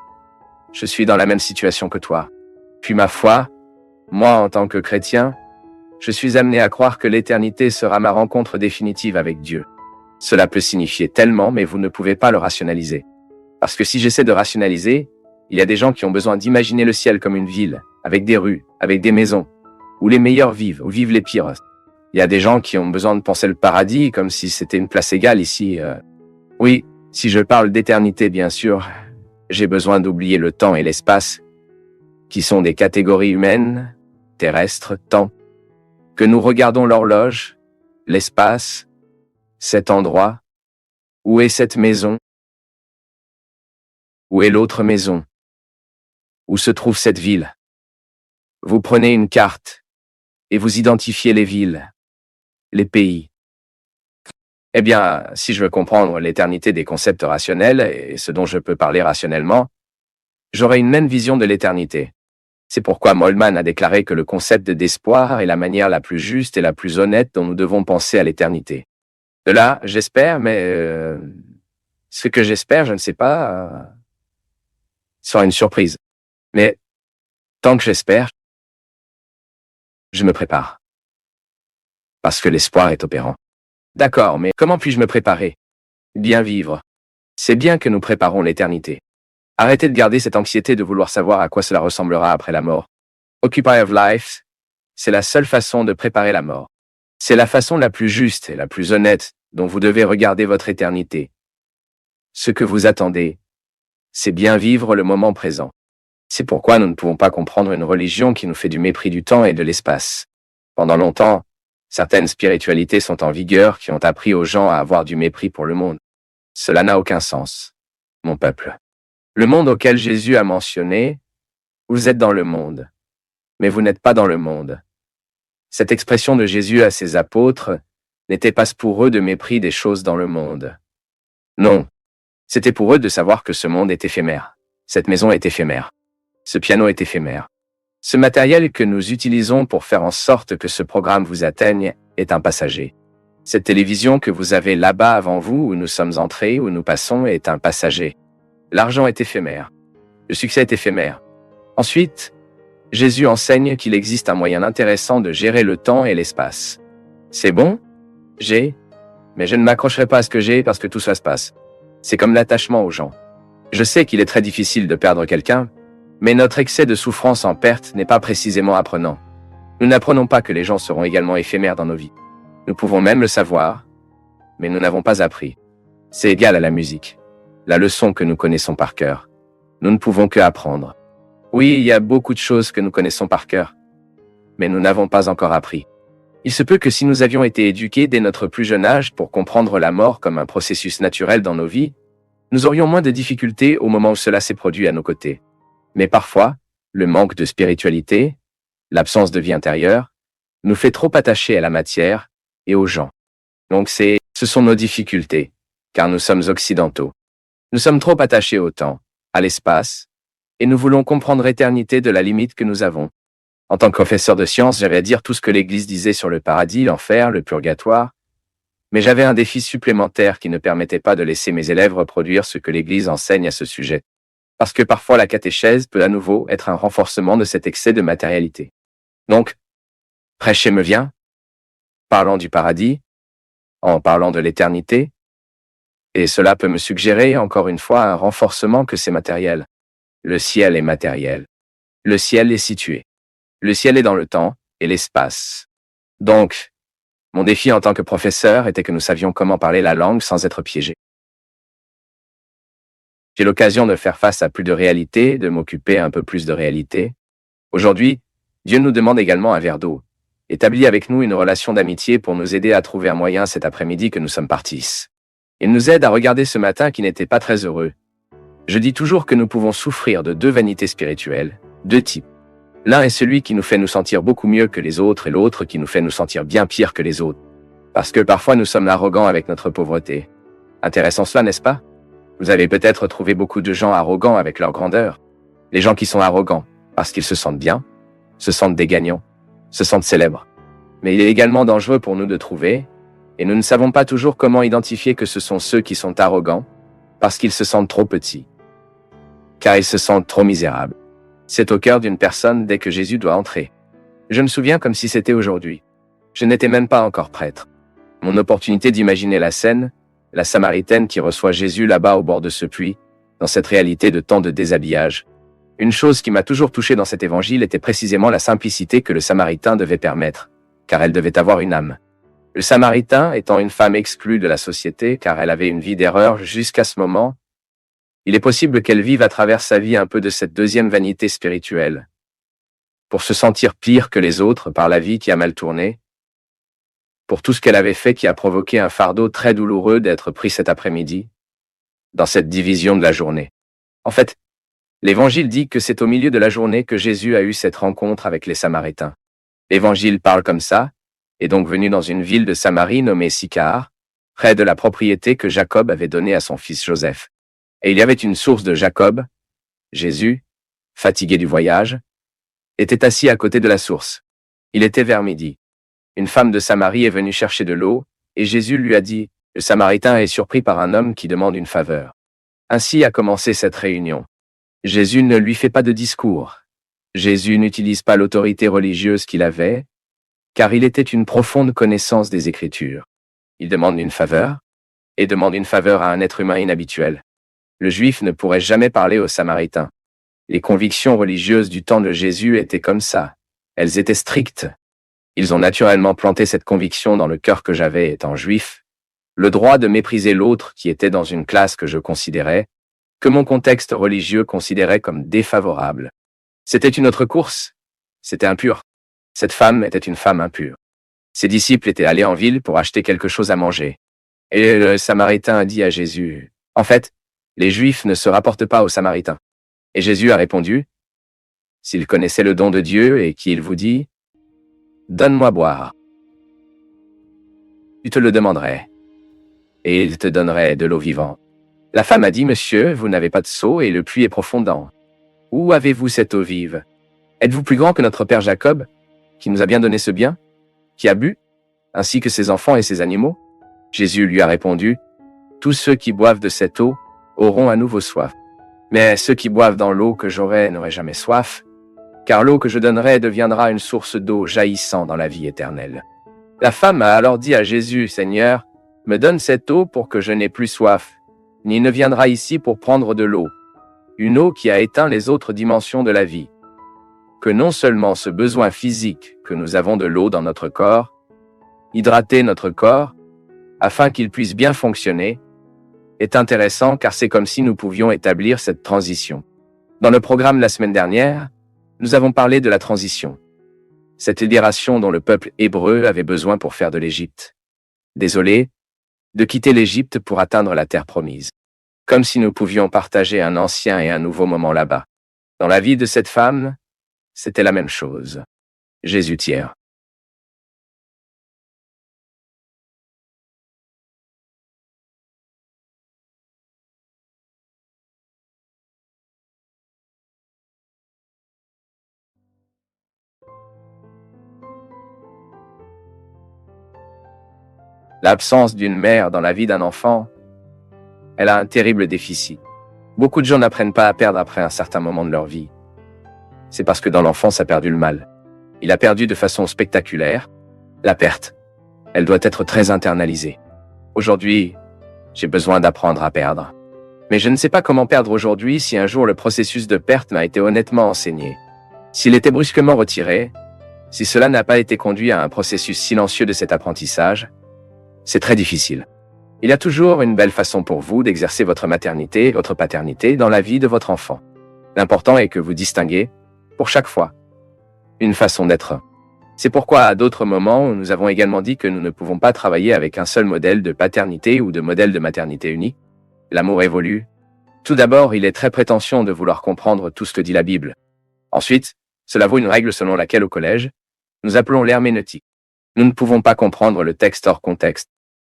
Je suis dans la même situation que toi. Puis ma foi, moi en tant que chrétien, je suis amené à croire que l'éternité sera ma rencontre définitive avec Dieu. Cela peut signifier tellement, mais vous ne pouvez pas le rationaliser. Parce que si j'essaie de rationaliser, il y a des gens qui ont besoin d'imaginer le ciel comme une ville, avec des rues, avec des maisons, où les meilleurs vivent, où vivent les pires. Il y a des gens qui ont besoin de penser le paradis comme si c'était une place égale ici. Oui, si je parle d'éternité, bien sûr, j'ai besoin d'oublier le temps et l'espace, qui sont des catégories humaines, terrestres, temps, que nous regardons l'horloge, l'espace, cet endroit, où est cette maison, où est l'autre maison, où se trouve cette ville. Vous prenez une carte et vous identifiez les villes, les pays. Eh bien, si je veux comprendre l'éternité des concepts rationnels et ce dont je peux parler rationnellement, j'aurai une même vision de l'éternité. C'est pourquoi Moltmann a déclaré que le concept d'espoir est la manière la plus juste et la plus honnête dont nous devons penser à l'éternité. De là, j'espère, mais ce que j'espère, je ne sais pas, sera une surprise. Mais tant que j'espère, je me prépare. Parce que l'espoir est opérant. D'accord, mais comment puis-je me préparer? Bien vivre. C'est bien que nous préparons l'éternité. Arrêtez de garder cette anxiété de vouloir savoir à quoi cela ressemblera après la mort. Occupy of life, c'est la seule façon de préparer la mort. C'est la façon la plus juste et la plus honnête dont vous devez regarder votre éternité. Ce que vous attendez, c'est bien vivre le moment présent. C'est pourquoi nous ne pouvons pas comprendre une religion qui nous fait du mépris du temps et de l'espace. Pendant longtemps, certaines spiritualités sont en vigueur qui ont appris aux gens à avoir du mépris pour le monde. Cela n'a aucun sens, mon peuple. Le monde auquel Jésus a mentionné, vous êtes dans le monde, mais vous n'êtes pas dans le monde. Cette expression de Jésus à ses apôtres n'était pas pour eux de mépris des choses dans le monde. Non, c'était pour eux de savoir que ce monde est éphémère. Cette maison est éphémère. Ce piano est éphémère. Ce matériel que nous utilisons pour faire en sorte que ce programme vous atteigne est un passager. Cette télévision que vous avez là-bas avant vous, où nous sommes entrés, où nous passons, est un passager. L'argent est éphémère. Le succès est éphémère. Ensuite, Jésus enseigne qu'il existe un moyen intéressant de gérer le temps et l'espace. C'est bon? Mais je ne m'accrocherai pas à ce que j'ai parce que tout ça se passe. C'est comme l'attachement aux gens. Je sais qu'il est très difficile de perdre quelqu'un, mais notre excès de souffrance en perte n'est pas précisément apprenant. Nous n'apprenons pas que les gens seront également éphémères dans nos vies. Nous pouvons même le savoir, mais nous n'avons pas appris. C'est égal à la musique, la leçon que nous connaissons par cœur. Nous ne pouvons que apprendre. Oui, il y a beaucoup de choses que nous connaissons par cœur, mais nous n'avons pas encore appris. Il se peut que si nous avions été éduqués dès notre plus jeune âge pour comprendre la mort comme un processus naturel dans nos vies, nous aurions moins de difficultés au moment où cela s'est produit à nos côtés. Mais parfois, le manque de spiritualité, l'absence de vie intérieure, nous fait trop attacher à la matière et aux gens. Donc ce sont nos difficultés, car nous sommes occidentaux. Nous sommes trop attachés au temps, à l'espace, et nous voulons comprendre l'éternité de la limite que nous avons. En tant que professeur de sciences, j'avais à dire tout ce que l'Église disait sur le paradis, l'enfer, le purgatoire, mais j'avais un défi supplémentaire qui ne permettait pas de laisser mes élèves reproduire ce que l'Église enseigne à ce sujet. Parce que parfois la catéchèse peut à nouveau être un renforcement de cet excès de matérialité. Donc, prêcher me vient, parlant du paradis, en parlant de l'éternité, et cela peut me suggérer, encore une fois, un renforcement que c'est matériel. Le ciel est matériel. Le ciel est situé. Le ciel est dans le temps et l'espace. Donc, Mon défi en tant que professeur était que nous savions comment parler la langue sans être piégés. J'ai l'occasion de faire face à plus de réalité, de m'occuper un peu plus de réalité. Aujourd'hui, Dieu nous demande également un verre d'eau. Établit avec nous une relation d'amitié pour nous aider à trouver un moyen cet après-midi que nous sommes partis. Il nous aide à regarder ce matin qui n'était pas très heureux. Je dis toujours que nous pouvons souffrir de deux vanités spirituelles, deux types. L'un est celui qui nous fait nous sentir beaucoup mieux que les autres et l'autre qui nous fait nous sentir bien pire que les autres. Parce que parfois nous sommes arrogants avec notre pauvreté. Intéressant cela, n'est-ce pas? Vous avez peut-être trouvé beaucoup de gens arrogants avec leur grandeur. Les gens qui sont arrogants, parce qu'ils se sentent bien, se sentent des gagnants, se sentent célèbres. Mais il est également dangereux pour nous de trouver, et nous ne savons pas toujours comment identifier que ce sont ceux qui sont arrogants, parce qu'ils se sentent trop petits. Car ils se sentent trop misérables. C'est au cœur d'une personne dès que Jésus doit entrer. Je me souviens comme si c'était aujourd'hui. Je n'étais même pas encore prêtre. Mon opportunité d'imaginer la scène, la Samaritaine qui reçoit Jésus là-bas au bord de ce puits, dans cette réalité de tant de déshabillage. Une chose qui m'a toujours touché dans cet évangile était précisément la simplicité que le Samaritain devait permettre, car elle devait avoir une âme. Le Samaritain étant une femme exclue de la société, car elle avait une vie d'erreur jusqu'à ce moment, il est possible qu'elle vive à travers sa vie un peu de cette deuxième vanité spirituelle. Pour se sentir pire que les autres par la vie qui a mal tourné, pour tout ce qu'elle avait fait qui a provoqué un fardeau très douloureux d'être pris cet après-midi, dans cette division de la journée. En fait, l'Évangile dit que c'est au milieu de la journée que Jésus a eu cette rencontre avec les Samaritains. L'Évangile parle comme ça, est donc venu dans une ville de Samarie nommée Sychar, près de la propriété que Jacob avait donnée à son fils Joseph. Et il y avait une source de Jacob. Jésus, fatigué du voyage, était assis à côté de la source. Il était vers midi. Une femme de Samarie est venue chercher de l'eau, et Jésus lui a dit, « Le Samaritain est surpris par un homme qui demande une faveur. » Ainsi a commencé cette réunion. Jésus ne lui fait pas de discours. Jésus n'utilise pas l'autorité religieuse qu'il avait, car il était une profonde connaissance des Écritures. Il demande une faveur, et demande une faveur à un être humain inhabituel. Le Juif ne pourrait jamais parler aux Samaritains. Les convictions religieuses du temps de Jésus étaient comme ça. Elles étaient strictes. Ils ont naturellement planté cette conviction dans le cœur que j'avais étant juif, le droit de mépriser l'autre qui était dans une classe que je considérais, que mon contexte religieux considérait comme défavorable. C'était une autre course. C'était impur. Cette femme était une femme impure. Ses disciples étaient allés en ville pour acheter quelque chose à manger. Et le Samaritain a dit à Jésus, « En fait, les Juifs ne se rapportent pas aux Samaritains. » Et Jésus a répondu, « S'il connaissait le don de Dieu et qu'il vous dit, « Donne-moi boire. » Tu te le demanderais, et il te donnerait de l'eau vivante. La femme a dit, « Monsieur, vous n'avez pas de seau et le puits est profond. Où avez-vous cette eau vive? Êtes-vous plus grand que notre père Jacob, qui nous a bien donné ce bien, qui a bu, ainsi que ses enfants et ses animaux? » Jésus lui a répondu, « Tous ceux qui boivent de cette eau auront à nouveau soif. Mais ceux qui boivent dans l'eau que j'aurai n'auraient jamais soif, car l'eau que je donnerai deviendra une source d'eau jaillissant dans la vie éternelle. » La femme a alors dit à Jésus, « Seigneur, me donne cette eau pour que je n'ai plus soif, ni ne viendra ici pour prendre de l'eau, une eau qui a éteint les autres dimensions de la vie. » Que non seulement ce besoin physique que nous avons de l'eau dans notre corps, hydrater notre corps, afin qu'il puisse bien fonctionner, est intéressant car c'est comme si nous pouvions établir cette transition. Dans le programme la semaine dernière, nous avons parlé de la transition. Cette libération dont le peuple hébreu avait besoin pour faire de l'Égypte. Désolé, de quitter l'Égypte pour atteindre la terre promise. Comme si nous pouvions partager un ancien et un nouveau moment là-bas. Dans la vie de cette femme, c'était la même chose. Jésus tire. L'absence d'une mère dans la vie d'un enfant, elle a un terrible déficit. Beaucoup de gens n'apprennent pas à perdre après un certain moment de leur vie. C'est parce que dans l'enfance a perdu le mal. Il a perdu de façon spectaculaire. La perte, elle doit être très internalisée. Aujourd'hui, j'ai besoin d'apprendre à perdre. Mais je ne sais pas comment perdre aujourd'hui si un jour le processus de perte m'a été honnêtement enseigné. S'il était brusquement retiré, Si cela n'a pas été conduit à un processus silencieux de cet apprentissage, c'est très difficile. Il y a toujours une belle façon pour vous d'exercer votre maternité, votre paternité dans la vie de votre enfant. L'important est que vous distinguez, pour chaque fois, une façon d'être. C'est pourquoi à d'autres moments, nous avons également dit que nous ne pouvons pas travailler avec un seul modèle de paternité ou de modèle de maternité uni. L'amour évolue. Tout d'abord, il est très prétentieux de vouloir comprendre tout ce que dit la Bible. Ensuite, cela vaut une règle selon laquelle au collège, nous appelons l'herméneutique. Nous ne pouvons pas comprendre le texte hors contexte.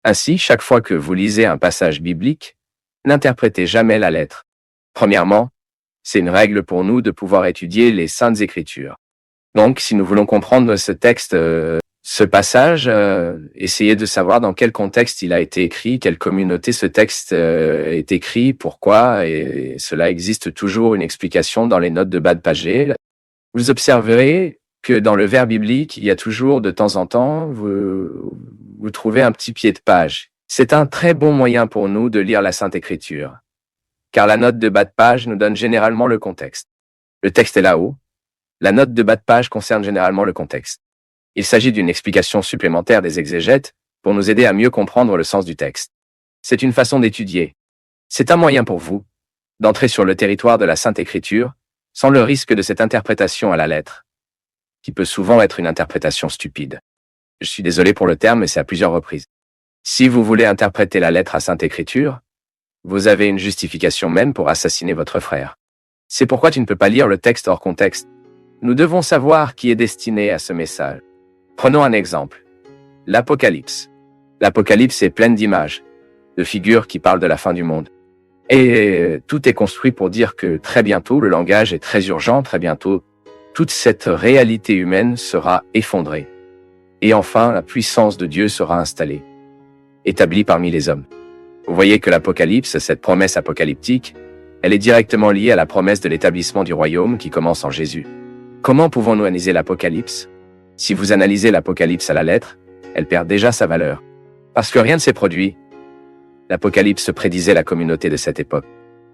Ainsi, chaque fois que vous lisez un passage biblique, n'interprétez jamais la lettre. Premièrement, c'est une règle pour nous de pouvoir étudier les Saintes Écritures. Donc, si nous voulons comprendre ce texte, ce passage, essayez de savoir dans quel contexte il a été écrit, quelle communauté ce texte est écrit, pourquoi, et cela existe toujours une explication dans les notes de bas de page. Vous observerez que dans le vers biblique, il y a toujours de temps en temps, vous trouvez un petit pied de page. C'est un très bon moyen pour nous de lire la Sainte Écriture, car la note de bas de page nous donne généralement le contexte. Le texte est là-haut. La note de bas de page concerne généralement le contexte. Il s'agit d'une explication supplémentaire des exégètes pour nous aider à mieux comprendre le sens du texte. C'est une façon d'étudier. C'est un moyen pour vous d'entrer sur le territoire de la Sainte Écriture sans le risque de cette interprétation à la lettre, qui peut souvent être une interprétation stupide. Je suis désolé pour le terme, mais c'est à plusieurs reprises. Si vous voulez interpréter la lettre à Sainte Écriture, vous avez une justification même pour assassiner votre frère. C'est pourquoi tu ne peux pas lire le texte hors contexte. Nous devons savoir qui est destiné à ce message. Prenons un exemple. L'Apocalypse. L'Apocalypse est pleine d'images, de figures qui parlent de la fin du monde. Et tout est construit pour dire que très bientôt, le langage est très urgent, très bientôt, toute cette réalité humaine sera effondrée. Et enfin, la puissance de Dieu sera installée, établie parmi les hommes. Vous voyez que l'Apocalypse, cette promesse apocalyptique, elle est directement liée à la promesse de l'établissement du royaume qui commence en Jésus. Comment pouvons-nous analyser l'Apocalypse? Si vous analysez l'Apocalypse à la lettre, elle perd déjà sa valeur. Parce que rien ne s'est produit. L'Apocalypse prédisait la communauté de cette époque.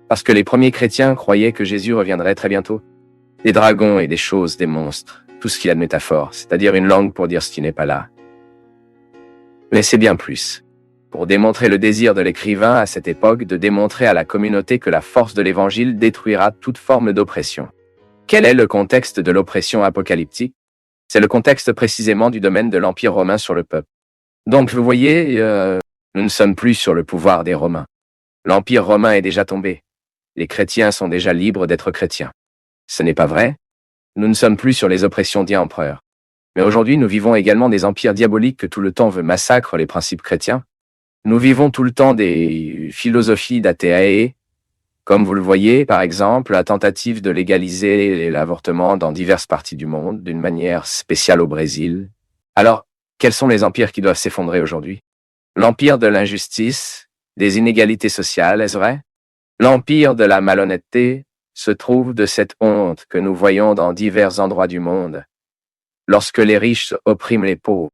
Parce que les premiers chrétiens croyaient que Jésus reviendrait très bientôt. Des dragons et des choses, des monstres, tout ce qu'il y a de métaphore, c'est-à-dire une langue pour dire ce qui n'est pas là. Mais c'est bien plus. Pour démontrer le désir de l'écrivain à cette époque de démontrer à la communauté que la force de l'Évangile détruira toute forme d'oppression. Quel est le contexte de l'oppression apocalyptique? C'est le contexte précisément du domaine de l'Empire romain sur le peuple. Donc vous voyez, nous ne sommes plus sur le pouvoir des Romains. L'Empire romain est déjà tombé. Les chrétiens sont déjà libres d'être chrétiens. Ce n'est pas vrai? Nous ne sommes plus sur les oppressions d'empereurs. Mais aujourd'hui, nous vivons également des empires diaboliques que tout le temps veut massacrer les principes chrétiens. Nous vivons tout le temps des philosophies d'athéae, comme vous le voyez, par exemple, la tentative de légaliser l'avortement dans diverses parties du monde, d'une manière spéciale au Brésil. Alors, quels sont les empires qui doivent s'effondrer aujourd'hui? L'empire de l'injustice, des inégalités sociales, est-ce vrai? L'empire de la malhonnêteté se trouve de cette honte que nous voyons dans divers endroits du monde. Lorsque les riches oppriment les pauvres,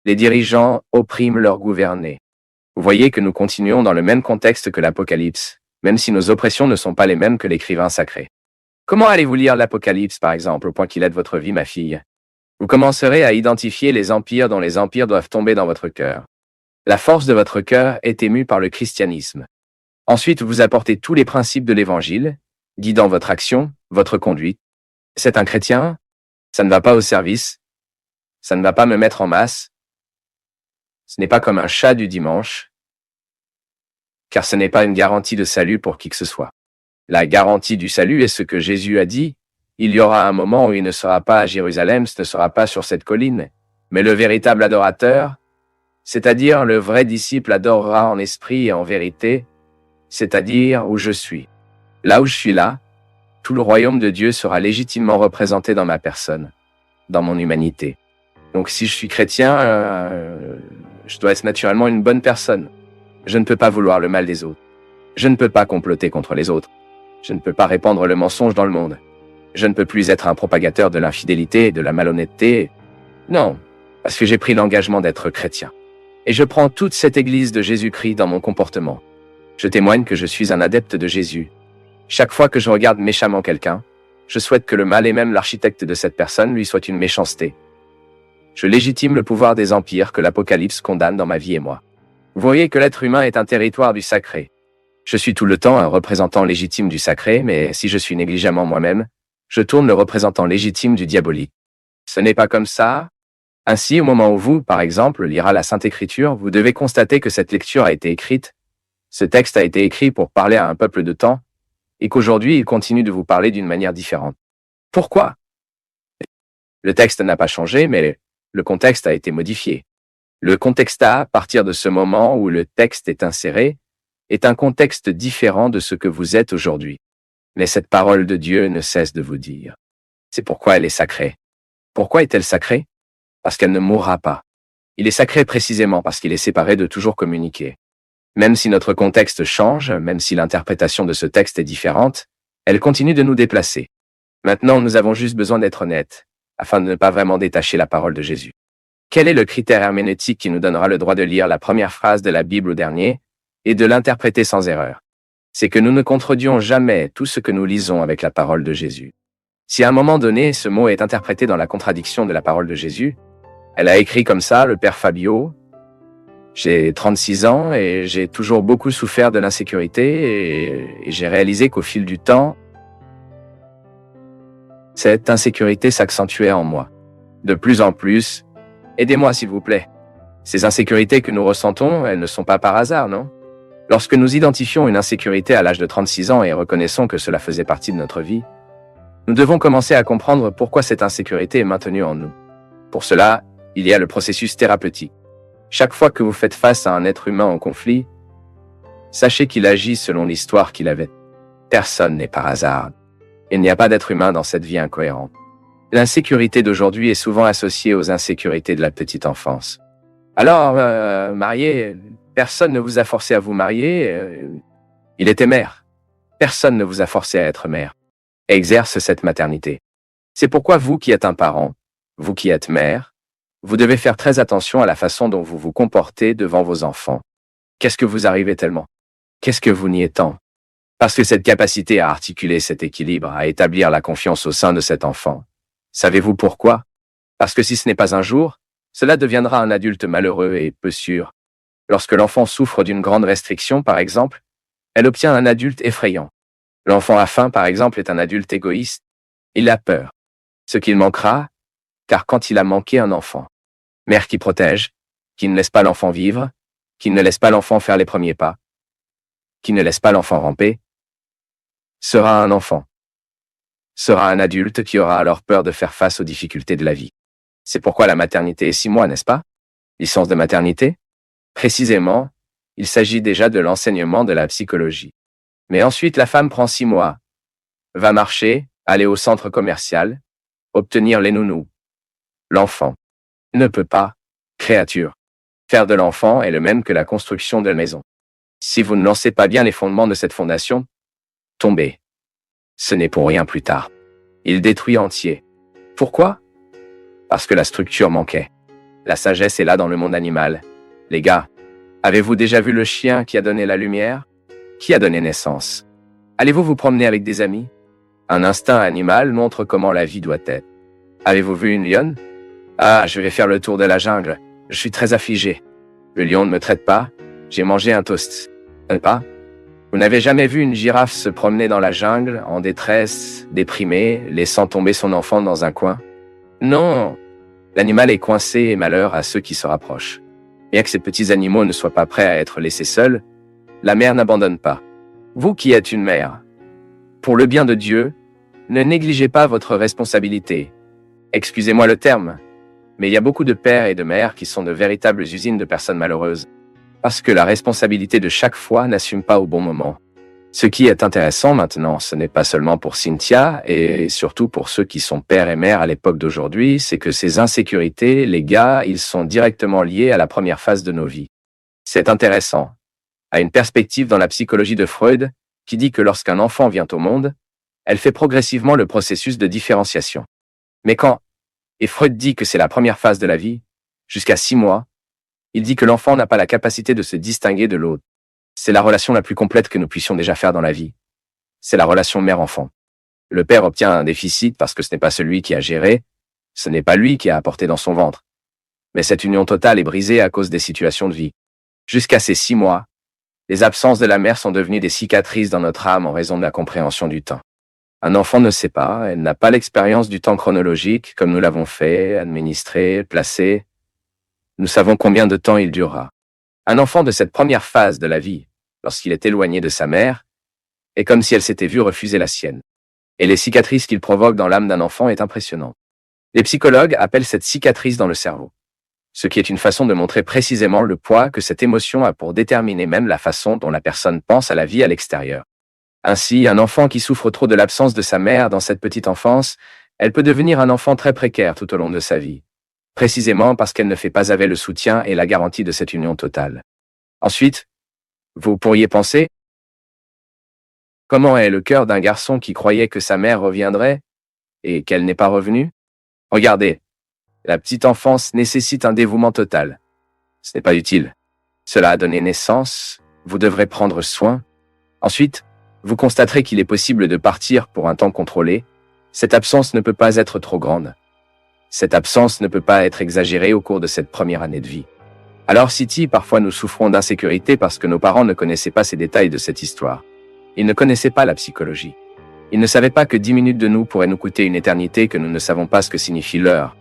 les dirigeants oppriment leurs gouvernés. Vous voyez que nous continuons dans le même contexte que l'Apocalypse, même si nos oppressions ne sont pas les mêmes que l'écrivain sacré. Comment allez-vous lire l'Apocalypse, par exemple, au point qu'il aide votre vie, ma fille? Vous commencerez à identifier les empires dont les empires doivent tomber dans votre cœur. La force de votre cœur est émue par le christianisme. Ensuite, vous apportez tous les principes de l'Évangile, guidant votre action, votre conduite. C'est un chrétien? Ça ne va pas au service. Ça ne va pas me mettre en masse. Ce n'est pas comme un chat du dimanche, car ce n'est pas une garantie de salut pour qui que ce soit. La garantie du salut est ce que Jésus a dit. Il y aura un moment où il ne sera pas à Jérusalem, ce ne sera pas sur cette colline, mais le véritable adorateur, c'est-à-dire le vrai disciple adorera en esprit et en vérité, c'est-à-dire où je suis. Là où je suis là, tout le royaume de Dieu sera légitimement représenté dans ma personne, dans mon humanité. Donc si je suis chrétien, je dois être naturellement une bonne personne. Je ne peux pas vouloir le mal des autres. Je ne peux pas comploter contre les autres. Je ne peux pas répandre le mensonge dans le monde. Je ne peux plus être un propagateur de l'infidélité et de la malhonnêteté. Non, parce que j'ai pris l'engagement d'être chrétien. Et je prends toute cette église de Jésus-Christ dans mon comportement. Je témoigne que je suis un adepte de Jésus. Chaque fois que je regarde méchamment quelqu'un, Je souhaite que le mal et même l'architecte de cette personne lui soit une méchanceté. Je légitime le pouvoir des empires que l'Apocalypse condamne dans ma vie et moi. Vous voyez que l'être humain est un territoire du sacré. Je suis tout le temps un représentant légitime du sacré, mais si je suis négligemment moi-même, je tourne le représentant légitime du diabolique. Ce n'est pas comme ça. Ainsi, au moment où vous, par exemple, lira la Sainte Écriture, vous devez constater que cette lecture a été écrite. Ce texte a été écrit pour parler à un peuple de temps, et qu'aujourd'hui il continue de vous parler d'une manière différente. Pourquoi? Le texte n'a pas changé, mais le contexte a été modifié. Le contexte à partir de ce moment où le texte est inséré, est un contexte différent de ce que vous êtes aujourd'hui. Mais cette parole de Dieu ne cesse de vous dire. C'est pourquoi elle est sacrée. Pourquoi est-elle sacrée? Parce qu'elle ne mourra pas. Il est sacré précisément parce qu'il est séparé de toujours communiquer. Même si notre contexte change, même si l'interprétation de ce texte est différente, elle continue de nous déplacer. Maintenant, nous avons juste besoin d'être honnêtes, afin de ne pas vraiment détacher la parole de Jésus. Quel est le critère herméneutique qui nous donnera le droit de lire la première phrase de la Bible au dernier et de l'interpréter sans erreur? C'est que nous ne contredions jamais tout ce que nous lisons avec la parole de Jésus. Si à un moment donné, ce mot est interprété dans la contradiction de la parole de Jésus, elle a écrit comme ça, le père Fabio, j'ai 36 ans et j'ai toujours beaucoup souffert de l'insécurité et j'ai réalisé qu'au fil du temps, cette insécurité s'accentuait en moi. De plus en plus, aidez-moi s'il vous plaît. Ces insécurités que nous ressentons, elles ne sont pas par hasard, non? Lorsque nous identifions une insécurité à l'âge de 36 ans et reconnaissons que cela faisait partie de notre vie, nous devons commencer à comprendre pourquoi cette insécurité est maintenue en nous. Pour cela, il y a le processus thérapeutique. Chaque fois que vous faites face à un être humain en conflit, sachez qu'il agit selon l'histoire qu'il avait. Personne n'est par hasard. Il n'y a pas d'être humain dans cette vie incohérente. L'insécurité d'aujourd'hui est souvent associée aux insécurités de la petite enfance. Alors, marié, personne ne vous a forcé à vous marier. Il était mère. Personne ne vous a forcé à être mère. Exerce cette maternité. C'est pourquoi vous qui êtes un parent, vous qui êtes mère, vous devez faire très attention à la façon dont vous vous comportez devant vos enfants. Qu'est-ce que vous arrivez tellement? Qu'est-ce que vous niez tant? Parce que cette capacité à articuler cet équilibre, à établir la confiance au sein de cet enfant. Savez-vous pourquoi? Parce que si ce n'est pas un jour, cela deviendra un adulte malheureux et peu sûr. Lorsque l'enfant souffre d'une grande restriction, par exemple, elle obtient un adulte effrayant. L'enfant à faim, par exemple, est un adulte égoïste. Il a peur. Ce qu'il manquera, car quand il a manqué un enfant, mère qui protège, qui ne laisse pas l'enfant vivre, qui ne laisse pas l'enfant faire les premiers pas, qui ne laisse pas l'enfant ramper, sera un enfant. Sera un adulte qui aura alors peur de faire face aux difficultés de la vie. C'est pourquoi la maternité est 6 mois, n'est-ce pas? Licence de maternité? Précisément, il s'agit déjà de l'enseignement de la psychologie. Mais ensuite, la femme prend 6 mois, va marcher, aller au centre commercial, obtenir les nounous. L'enfant ne peut pas, créature. Faire de l'enfant est le même que la construction de la maison. Si vous ne lancez pas bien les fondements de cette fondation, tombez. Ce n'est pour rien plus tard. Il détruit entier. Pourquoi? Parce que la structure manquait. La sagesse est là dans le monde animal. Les gars, avez-vous déjà vu le chien qui a donné la lumière? Qui a donné naissance? Allez-vous vous promener avec des amis? Un instinct animal montre comment la vie doit être. Avez-vous vu une lionne? Ah, je vais faire le tour de la jungle. Je suis très affligé. Le lion ne me traite pas. J'ai mangé un toast. Pas? Vous n'avez jamais vu une girafe se promener dans la jungle, en détresse, déprimée, laissant tomber son enfant dans un coin? Non. L'animal est coincé et malheur à ceux qui se rapprochent. Bien que ces petits animaux ne soient pas prêts à être laissés seuls, la mère n'abandonne pas. Vous qui êtes une mère, pour le bien de Dieu, ne négligez pas votre responsabilité. Excusez-moi le terme, mais il y a beaucoup de pères et de mères qui sont de véritables usines de personnes malheureuses, parce que la responsabilité de chaque fois n'assume pas au bon moment. Ce qui est intéressant maintenant, ce n'est pas seulement pour Cynthia, et surtout pour ceux qui sont pères et mères à l'époque d'aujourd'hui, c'est que ces insécurités, les gars, ils sont directement liés à la première phase de nos vies. C'est intéressant. À une perspective dans la psychologie de Freud, qui dit que lorsqu'un enfant vient au monde, elle fait progressivement le processus de différenciation. Mais quand, et Freud dit que c'est la première phase de la vie, jusqu'à 6 mois, il dit que l'enfant n'a pas la capacité de se distinguer de l'autre. C'est la relation la plus complète que nous puissions déjà faire dans la vie. C'est la relation mère-enfant. Le père obtient un déficit parce que ce n'est pas celui qui a géré, ce n'est pas lui qui a apporté dans son ventre. Mais cette union totale est brisée à cause des situations de vie. Jusqu'à ces 6 mois, les absences de la mère sont devenues des cicatrices dans notre âme en raison de la compréhension du temps. Un enfant ne sait pas, elle n'a pas l'expérience du temps chronologique comme nous l'avons fait, administré, placé. Nous savons combien de temps il durera. Un enfant de cette première phase de la vie, lorsqu'il est éloigné de sa mère, est comme si elle s'était vue refuser la sienne. Et les cicatrices qu'il provoque dans l'âme d'un enfant est impressionnant. Les psychologues appellent cette cicatrice dans le cerveau, ce qui est une façon de montrer précisément le poids que cette émotion a pour déterminer même la façon dont la personne pense à la vie à l'extérieur. Ainsi, un enfant qui souffre trop de l'absence de sa mère dans cette petite enfance, elle peut devenir un enfant très précaire tout au long de sa vie, précisément parce qu'elle ne fait pas avec le soutien et la garantie de cette union totale. Ensuite, vous pourriez penser, comment est le cœur d'un garçon qui croyait que sa mère reviendrait et qu'elle n'est pas revenue? Regardez, la petite enfance nécessite un dévouement total. Ce n'est pas utile. Cela a donné naissance, vous devrez prendre soin. Ensuite, vous constaterez qu'il est possible de partir pour un temps contrôlé. Cette absence ne peut pas être trop grande. Cette absence ne peut pas être exagérée au cours de cette première année de vie. Alors City, parfois nous souffrons d'insécurité parce que nos parents ne connaissaient pas ces détails de cette histoire. Ils ne connaissaient pas la psychologie. Ils ne savaient pas que 10 minutes de nous pourraient nous coûter une éternité, que nous ne savons pas ce que signifie l'heure.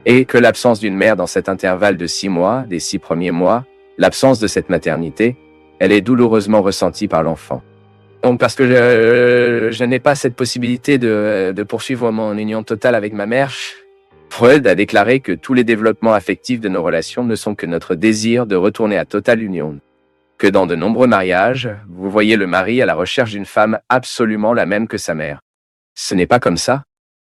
Et que l'absence d'une mère dans cet intervalle de 6 mois, des 6 premiers mois, l'absence de cette maternité, elle est douloureusement ressentie par l'enfant. Donc parce que je n'ai pas cette possibilité de poursuivre mon union totale avec ma mère, Freud a déclaré que tous les développements affectifs de nos relations ne sont que notre désir de retourner à totale union. Que dans de nombreux mariages, vous voyez le mari à la recherche d'une femme absolument la même que sa mère. Ce n'est pas comme ça.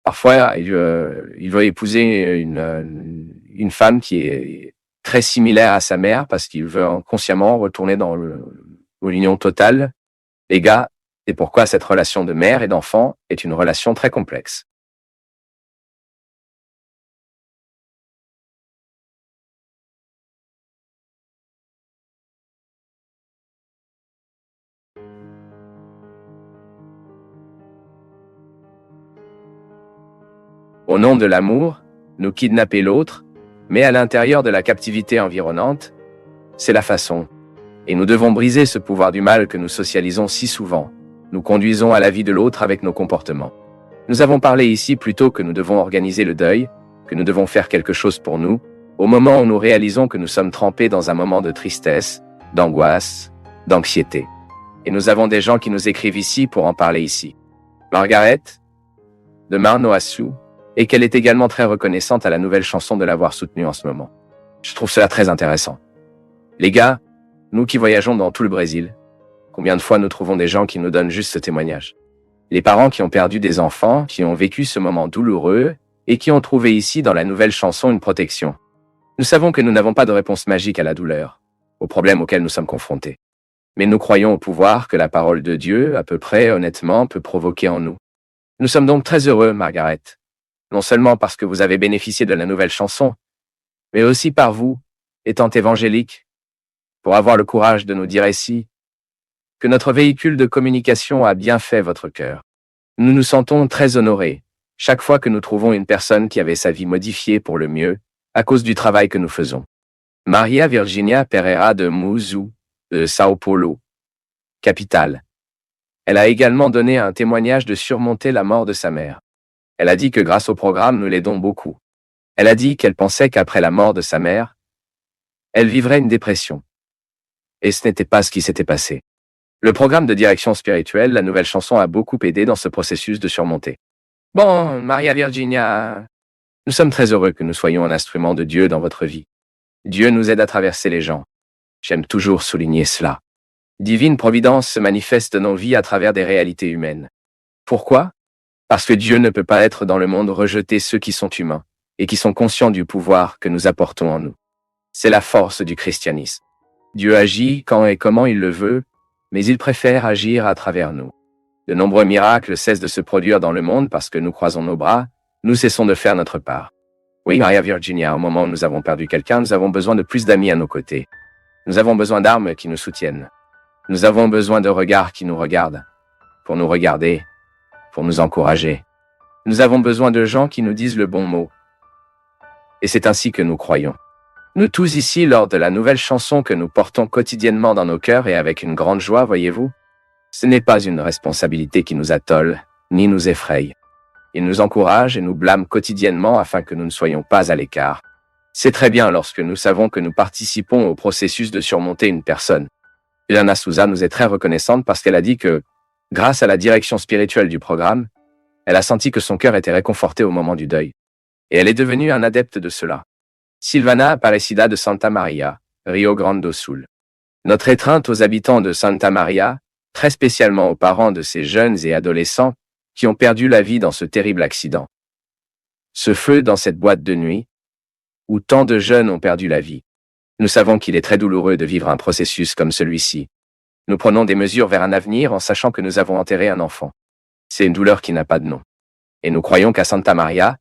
Parfois, il veut épouser une femme qui est très similaire à sa mère parce qu'il veut consciemment retourner dans l'union totale. Les gars, c'est pourquoi cette relation de mère et d'enfant est une relation très complexe. Au nom de l'amour, nous kidnapper l'autre, mais à l'intérieur de la captivité environnante, c'est la façon. Et nous devons briser ce pouvoir du mal que nous socialisons si souvent. Nous conduisons à la vie de l'autre avec nos comportements. Nous avons parlé ici plutôt que nous devons organiser le deuil, que nous devons faire quelque chose pour nous, au moment où nous réalisons que nous sommes trempés dans un moment de tristesse, d'angoisse, d'anxiété. Et nous avons des gens qui nous écrivent ici pour en parler ici. Margaret, de Marnoassou, et qu'elle est également très reconnaissante à la nouvelle chanson de l'avoir soutenue en ce moment. Je trouve cela très intéressant. Les gars, nous qui voyageons dans tout le Brésil, combien de fois nous trouvons des gens qui nous donnent juste ce témoignage? Les parents qui ont perdu des enfants, qui ont vécu ce moment douloureux, et qui ont trouvé ici dans la nouvelle chanson une protection. Nous savons que nous n'avons pas de réponse magique à la douleur, aux problèmes auxquels nous sommes confrontés. Mais nous croyons au pouvoir que la parole de Dieu, à peu près honnêtement, peut provoquer en nous. Nous sommes donc très heureux, Margaret. Non seulement parce que vous avez bénéficié de la nouvelle chanson, mais aussi par vous, étant évangélique, pour avoir le courage de nous dire ici que notre véhicule de communication a bien fait votre cœur. Nous nous sentons très honorés chaque fois que nous trouvons une personne qui avait sa vie modifiée pour le mieux à cause du travail que nous faisons. Maria Virginia Pereira de Muzu, de Sao Paulo, capitale. Elle a également donné un témoignage de surmonter la mort de sa mère. Elle a dit que grâce au programme, nous l'aidons beaucoup. Elle a dit qu'elle pensait qu'après la mort de sa mère, elle vivrait une dépression. Et ce n'était pas ce qui s'était passé. Le programme de direction spirituelle, la nouvelle chanson, a beaucoup aidé dans ce processus de surmonter. Bon, Maria Virginia, nous sommes très heureux que nous soyons un instrument de Dieu dans votre vie. Dieu nous aide à traverser les gens. J'aime toujours souligner cela. Divine Providence se manifeste dans nos vies à travers des réalités humaines. Pourquoi? Parce que Dieu ne peut pas être dans le monde rejeter ceux qui sont humains et qui sont conscients du pouvoir que nous apportons en nous. C'est la force du christianisme. Dieu agit quand et comment il le veut, mais il préfère agir à travers nous. De nombreux miracles cessent de se produire dans le monde parce que nous croisons nos bras, nous cessons de faire notre part. Oui, Maria Virginia, au moment où nous avons perdu quelqu'un, nous avons besoin de plus d'amis à nos côtés. Nous avons besoin d'armes qui nous soutiennent. Nous avons besoin de regards qui nous regardent, pour nous regarder, pour nous encourager. Nous avons besoin de gens qui nous disent le bon mot. Et c'est ainsi que nous croyons. Nous tous ici, lors de la nouvelle chanson que nous portons quotidiennement dans nos cœurs et avec une grande joie, voyez-vous, ce n'est pas une responsabilité qui nous attole, ni nous effraie. Il nous encourage et nous blâme quotidiennement afin que nous ne soyons pas à l'écart. C'est très bien lorsque nous savons que nous participons au processus de surmonter une personne. Ilana Souza nous est très reconnaissante parce qu'elle a dit que, grâce à la direction spirituelle du programme, elle a senti que son cœur était réconforté au moment du deuil. Et elle est devenue un adepte de cela. Silvana Aparecida de Santa Maria, Rio Grande do Sul. Notre étreinte aux habitants de Santa Maria, très spécialement aux parents de ces jeunes et adolescents qui ont perdu la vie dans ce terrible accident. Ce feu dans cette boîte de nuit, où tant de jeunes ont perdu la vie. Nous savons qu'il est très douloureux de vivre un processus comme celui-ci. Nous prenons des mesures vers un avenir en sachant que nous avons enterré un enfant. C'est une douleur qui n'a pas de nom. Et nous croyons qu'à Santa Maria,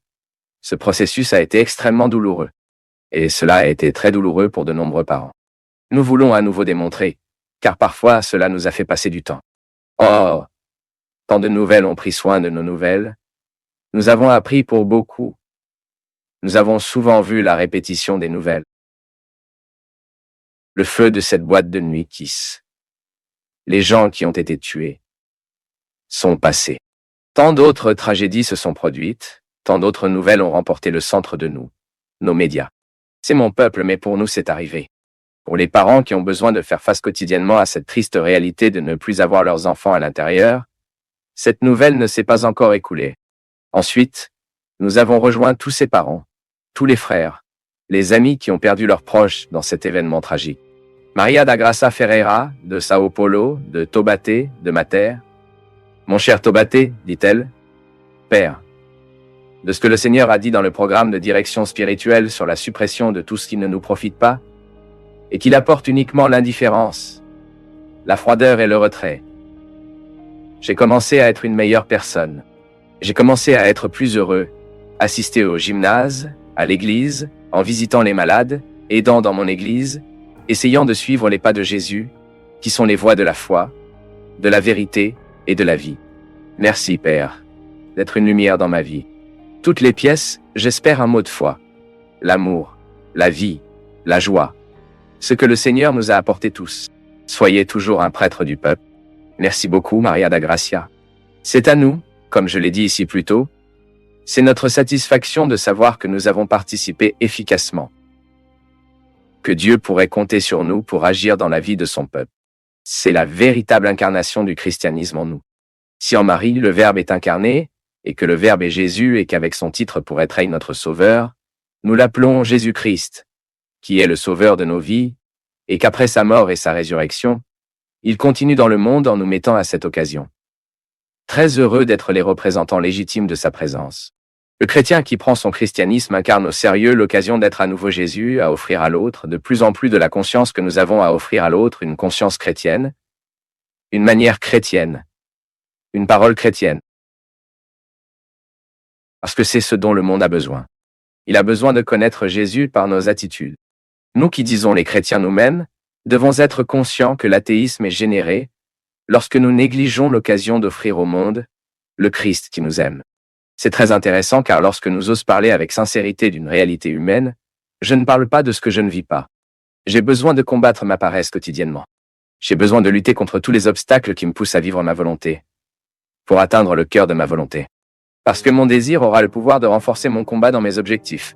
ce processus a été extrêmement douloureux. Et cela a été très douloureux pour de nombreux parents. Nous voulons à nouveau démontrer, car parfois cela nous a fait passer du temps. Oh, tant de nouvelles ont pris soin de nos nouvelles. Nous avons appris pour beaucoup. Nous avons souvent vu la répétition des nouvelles. Le feu de cette boîte de nuit Kiss. Les gens qui ont été tués sont passés. Tant d'autres tragédies se sont produites, tant d'autres nouvelles ont remporté le centre de nous, nos médias. C'est mon peuple, mais pour nous c'est arrivé. Pour les parents qui ont besoin de faire face quotidiennement à cette triste réalité de ne plus avoir leurs enfants à l'intérieur, cette nouvelle ne s'est pas encore écoulée. Ensuite, nous avons rejoint tous ces parents, tous les frères, les amis qui ont perdu leurs proches dans cet événement tragique. Maria da Graça Ferreira, de Sao Paulo, de Taubaté, de Mater. Mon cher Taubaté, dit-elle, Père, de ce que le Seigneur a dit dans le programme de direction spirituelle sur la suppression de tout ce qui ne nous profite pas, et qu'il apporte uniquement l'indifférence, la froideur et le retrait. J'ai commencé à être une meilleure personne. J'ai commencé à être plus heureux, assister au gymnase, à l'église, en visitant les malades, aidant dans mon église, essayant de suivre les pas de Jésus, qui sont les voies de la foi, de la vérité et de la vie. Merci, Père, d'être une lumière dans ma vie. Toutes les pièces, j'espère un mot de foi. L'amour, la vie, la joie. Ce que le Seigneur nous a apporté tous. Soyez toujours un prêtre du peuple. Merci beaucoup, Maria da Gracia. C'est à nous, comme je l'ai dit ici plus tôt, c'est notre satisfaction de savoir que nous avons participé efficacement. Que Dieu pourrait compter sur nous pour agir dans la vie de son peuple. C'est la véritable incarnation du christianisme en nous. Si en Marie, le Verbe est incarné, et que le Verbe est Jésus et qu'avec son titre pour être notre Sauveur, nous l'appelons Jésus-Christ, qui est le Sauveur de nos vies, et qu'après sa mort et sa résurrection, il continue dans le monde en nous mettant à cette occasion. Très heureux d'être les représentants légitimes de sa présence. Le chrétien qui prend son christianisme incarne au sérieux l'occasion d'être à nouveau Jésus, à offrir à l'autre de plus en plus de la conscience que nous avons à offrir à l'autre, une conscience chrétienne, une manière chrétienne, une parole chrétienne. Parce que c'est ce dont le monde a besoin. Il a besoin de connaître Jésus par nos attitudes. Nous qui disons les chrétiens nous-mêmes, devons être conscients que l'athéisme est généré lorsque nous négligeons l'occasion d'offrir au monde le Christ qui nous aime. C'est très intéressant car lorsque nous osons parler avec sincérité d'une réalité humaine, je ne parle pas de ce que je ne vis pas. J'ai besoin de combattre ma paresse quotidiennement. J'ai besoin de lutter contre tous les obstacles qui me poussent à vivre ma volonté, pour atteindre le cœur de ma volonté. Parce que mon désir aura le pouvoir de renforcer mon combat dans mes objectifs.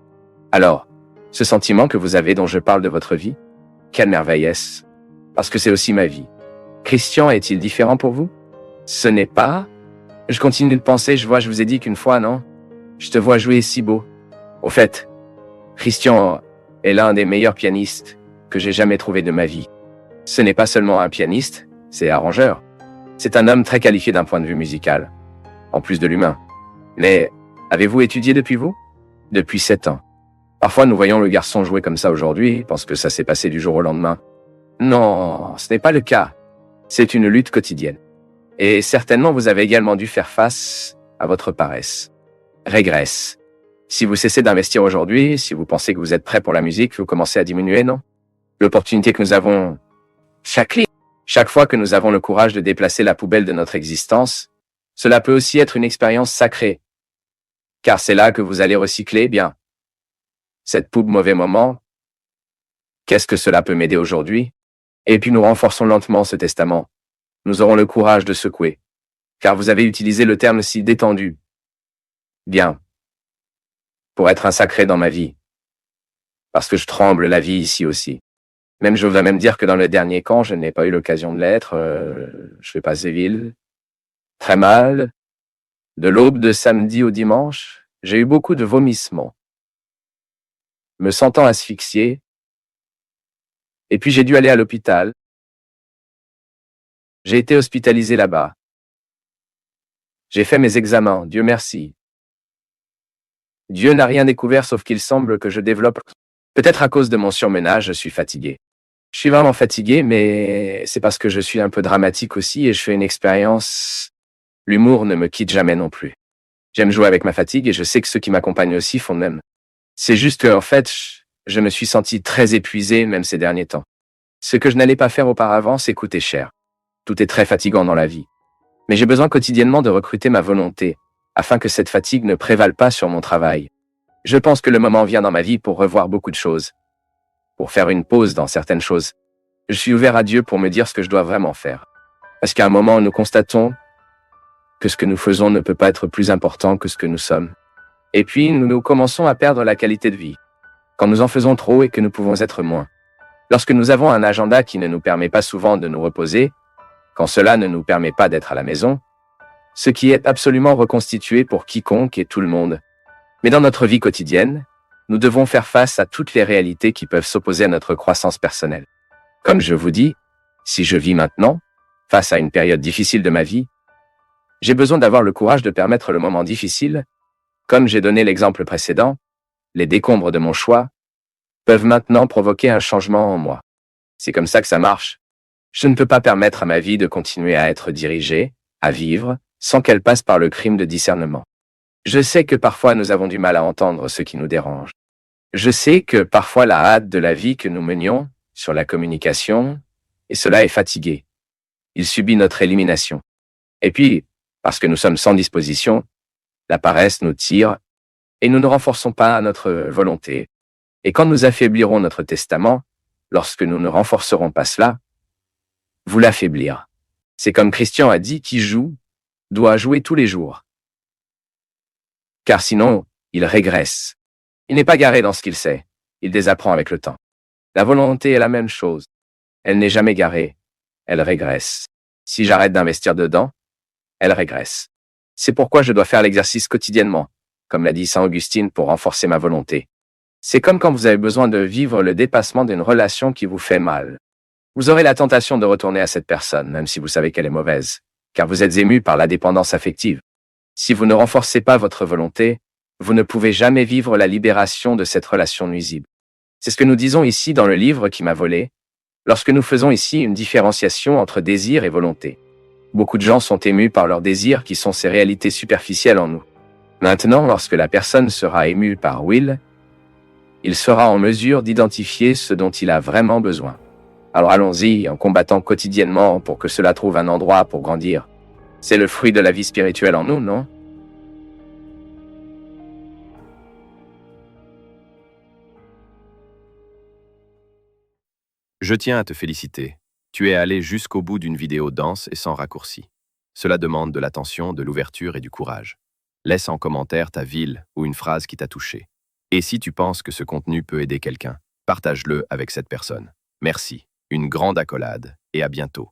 Alors, ce sentiment que vous avez dont je parle de votre vie, quelle merveille est-ce? Parce que c'est aussi ma vie. Christian est-il différent pour vous? Ce n'est pas... Je continue de penser, je vous ai dit qu'une fois, non? Je te vois jouer si beau. Au fait, Christian est l'un des meilleurs pianistes que j'ai jamais trouvé de ma vie. Ce n'est pas seulement un pianiste, c'est arrangeur. C'est un homme très qualifié d'un point de vue musical, en plus de l'humain. Mais avez-vous étudié depuis vous? Depuis 7 ans. Parfois nous voyons le garçon jouer comme ça aujourd'hui, pense que ça s'est passé du jour au lendemain. Non, ce n'est pas le cas. C'est une lutte quotidienne. Et certainement vous avez également dû faire face à votre paresse. Régresse. Si vous cessez d'investir aujourd'hui, si vous pensez que vous êtes prêt pour la musique, vous commencez à diminuer, non? L'opportunité que nous avons chaque fois que nous avons le courage de déplacer la poubelle de notre existence, Cela peut aussi être une expérience sacrée, car c'est là que vous allez recycler bien. Cette poupe mauvais moment, qu'est-ce que cela peut m'aider aujourd'hui? Et puis nous renforçons lentement ce testament. Nous aurons le courage de secouer, car vous avez utilisé le terme si détendu. Bien, pour être un sacré dans ma vie, parce que je tremble la vie ici aussi. Même je voudrais même dire que dans le dernier camp, je n'ai pas eu l'occasion de l'être. Je vais passer ville, très mal. De l'aube de samedi au dimanche, j'ai eu beaucoup de vomissements, me sentant asphyxié, et puis j'ai dû aller à l'hôpital. J'ai été hospitalisé là-bas. J'ai fait mes examens, Dieu merci. Dieu n'a rien découvert sauf qu'il semble que je développe. Peut-être à cause de mon surmenage, je suis fatigué. Je suis vraiment fatigué, mais c'est parce que je suis un peu dramatique aussi et je fais une expérience. L'humour ne me quitte jamais non plus. J'aime jouer avec ma fatigue et je sais que ceux qui m'accompagnent aussi font de même. C'est juste que, en fait, je me suis senti très épuisé même ces derniers temps. Ce que je n'allais pas faire auparavant, c'est coûter cher. Tout est très fatigant dans la vie. Mais j'ai besoin quotidiennement de recruter ma volonté, afin que cette fatigue ne prévale pas sur mon travail. Je pense que le moment vient dans ma vie pour revoir beaucoup de choses, pour faire une pause dans certaines choses. Je suis ouvert à Dieu pour me dire ce que je dois vraiment faire. Parce qu'à un moment, nous constatons que ce que nous faisons ne peut pas être plus important que ce que nous sommes. Et puis, nous commençons à perdre la qualité de vie. Quand nous en faisons trop et que nous pouvons être moins. Lorsque nous avons un agenda qui ne nous permet pas souvent de nous reposer, quand cela ne nous permet pas d'être à la maison, ce qui est absolument reconstitué pour quiconque et tout le monde. Mais dans notre vie quotidienne, nous devons faire face à toutes les réalités qui peuvent s'opposer à notre croissance personnelle. Comme je vous dis, si je vis maintenant, face à une période difficile de ma vie, j'ai besoin d'avoir le courage de permettre le moment difficile. Comme j'ai donné l'exemple précédent, les décombres de mon choix peuvent maintenant provoquer un changement en moi. C'est comme ça que ça marche. Je ne peux pas permettre à ma vie de continuer à être dirigée, à vivre, sans qu'elle passe par le crime de discernement. Je sais que parfois nous avons du mal à entendre ce qui nous dérange. Je sais que parfois la hâte de la vie que nous menions sur la communication, et cela est fatigué. Il subit notre élimination. Et puis, parce que nous sommes sans disposition, la paresse nous tire et nous ne renforçons pas notre volonté. Et quand nous affaiblirons notre testament, lorsque nous ne renforcerons pas cela, vous l'affaiblir. C'est comme Christian a dit, qui joue doit jouer tous les jours. Car sinon, il régresse. Il n'est pas garé dans ce qu'il sait. Il désapprend avec le temps. La volonté est la même chose. Elle n'est jamais garée. Elle régresse. Si j'arrête d'investir dedans, elle régresse. C'est pourquoi je dois faire l'exercice quotidiennement, comme l'a dit Saint Augustine, pour renforcer ma volonté. C'est comme quand vous avez besoin de vivre le dépassement d'une relation qui vous fait mal. Vous aurez la tentation de retourner à cette personne, même si vous savez qu'elle est mauvaise, car vous êtes ému par la dépendance affective. Si vous ne renforcez pas votre volonté, vous ne pouvez jamais vivre la libération de cette relation nuisible. C'est ce que nous disons ici dans le livre qui m'a volé, lorsque nous faisons ici une différenciation entre désir et volonté. Beaucoup de gens sont émus par leurs désirs qui sont ces réalités superficielles en nous. Maintenant, lorsque la personne sera émue par Will, il sera en mesure d'identifier ce dont il a vraiment besoin. Alors allons-y en combattant quotidiennement pour que cela trouve un endroit pour grandir. C'est le fruit de la vie spirituelle en nous, non? Je tiens à te féliciter. Tu es allé jusqu'au bout d'une vidéo dense et sans raccourci. Cela demande de l'attention, de l'ouverture et du courage. Laisse en commentaire ta ville ou une phrase qui t'a touché. Et si tu penses que ce contenu peut aider quelqu'un, partage-le avec cette personne. Merci, une grande accolade et à bientôt.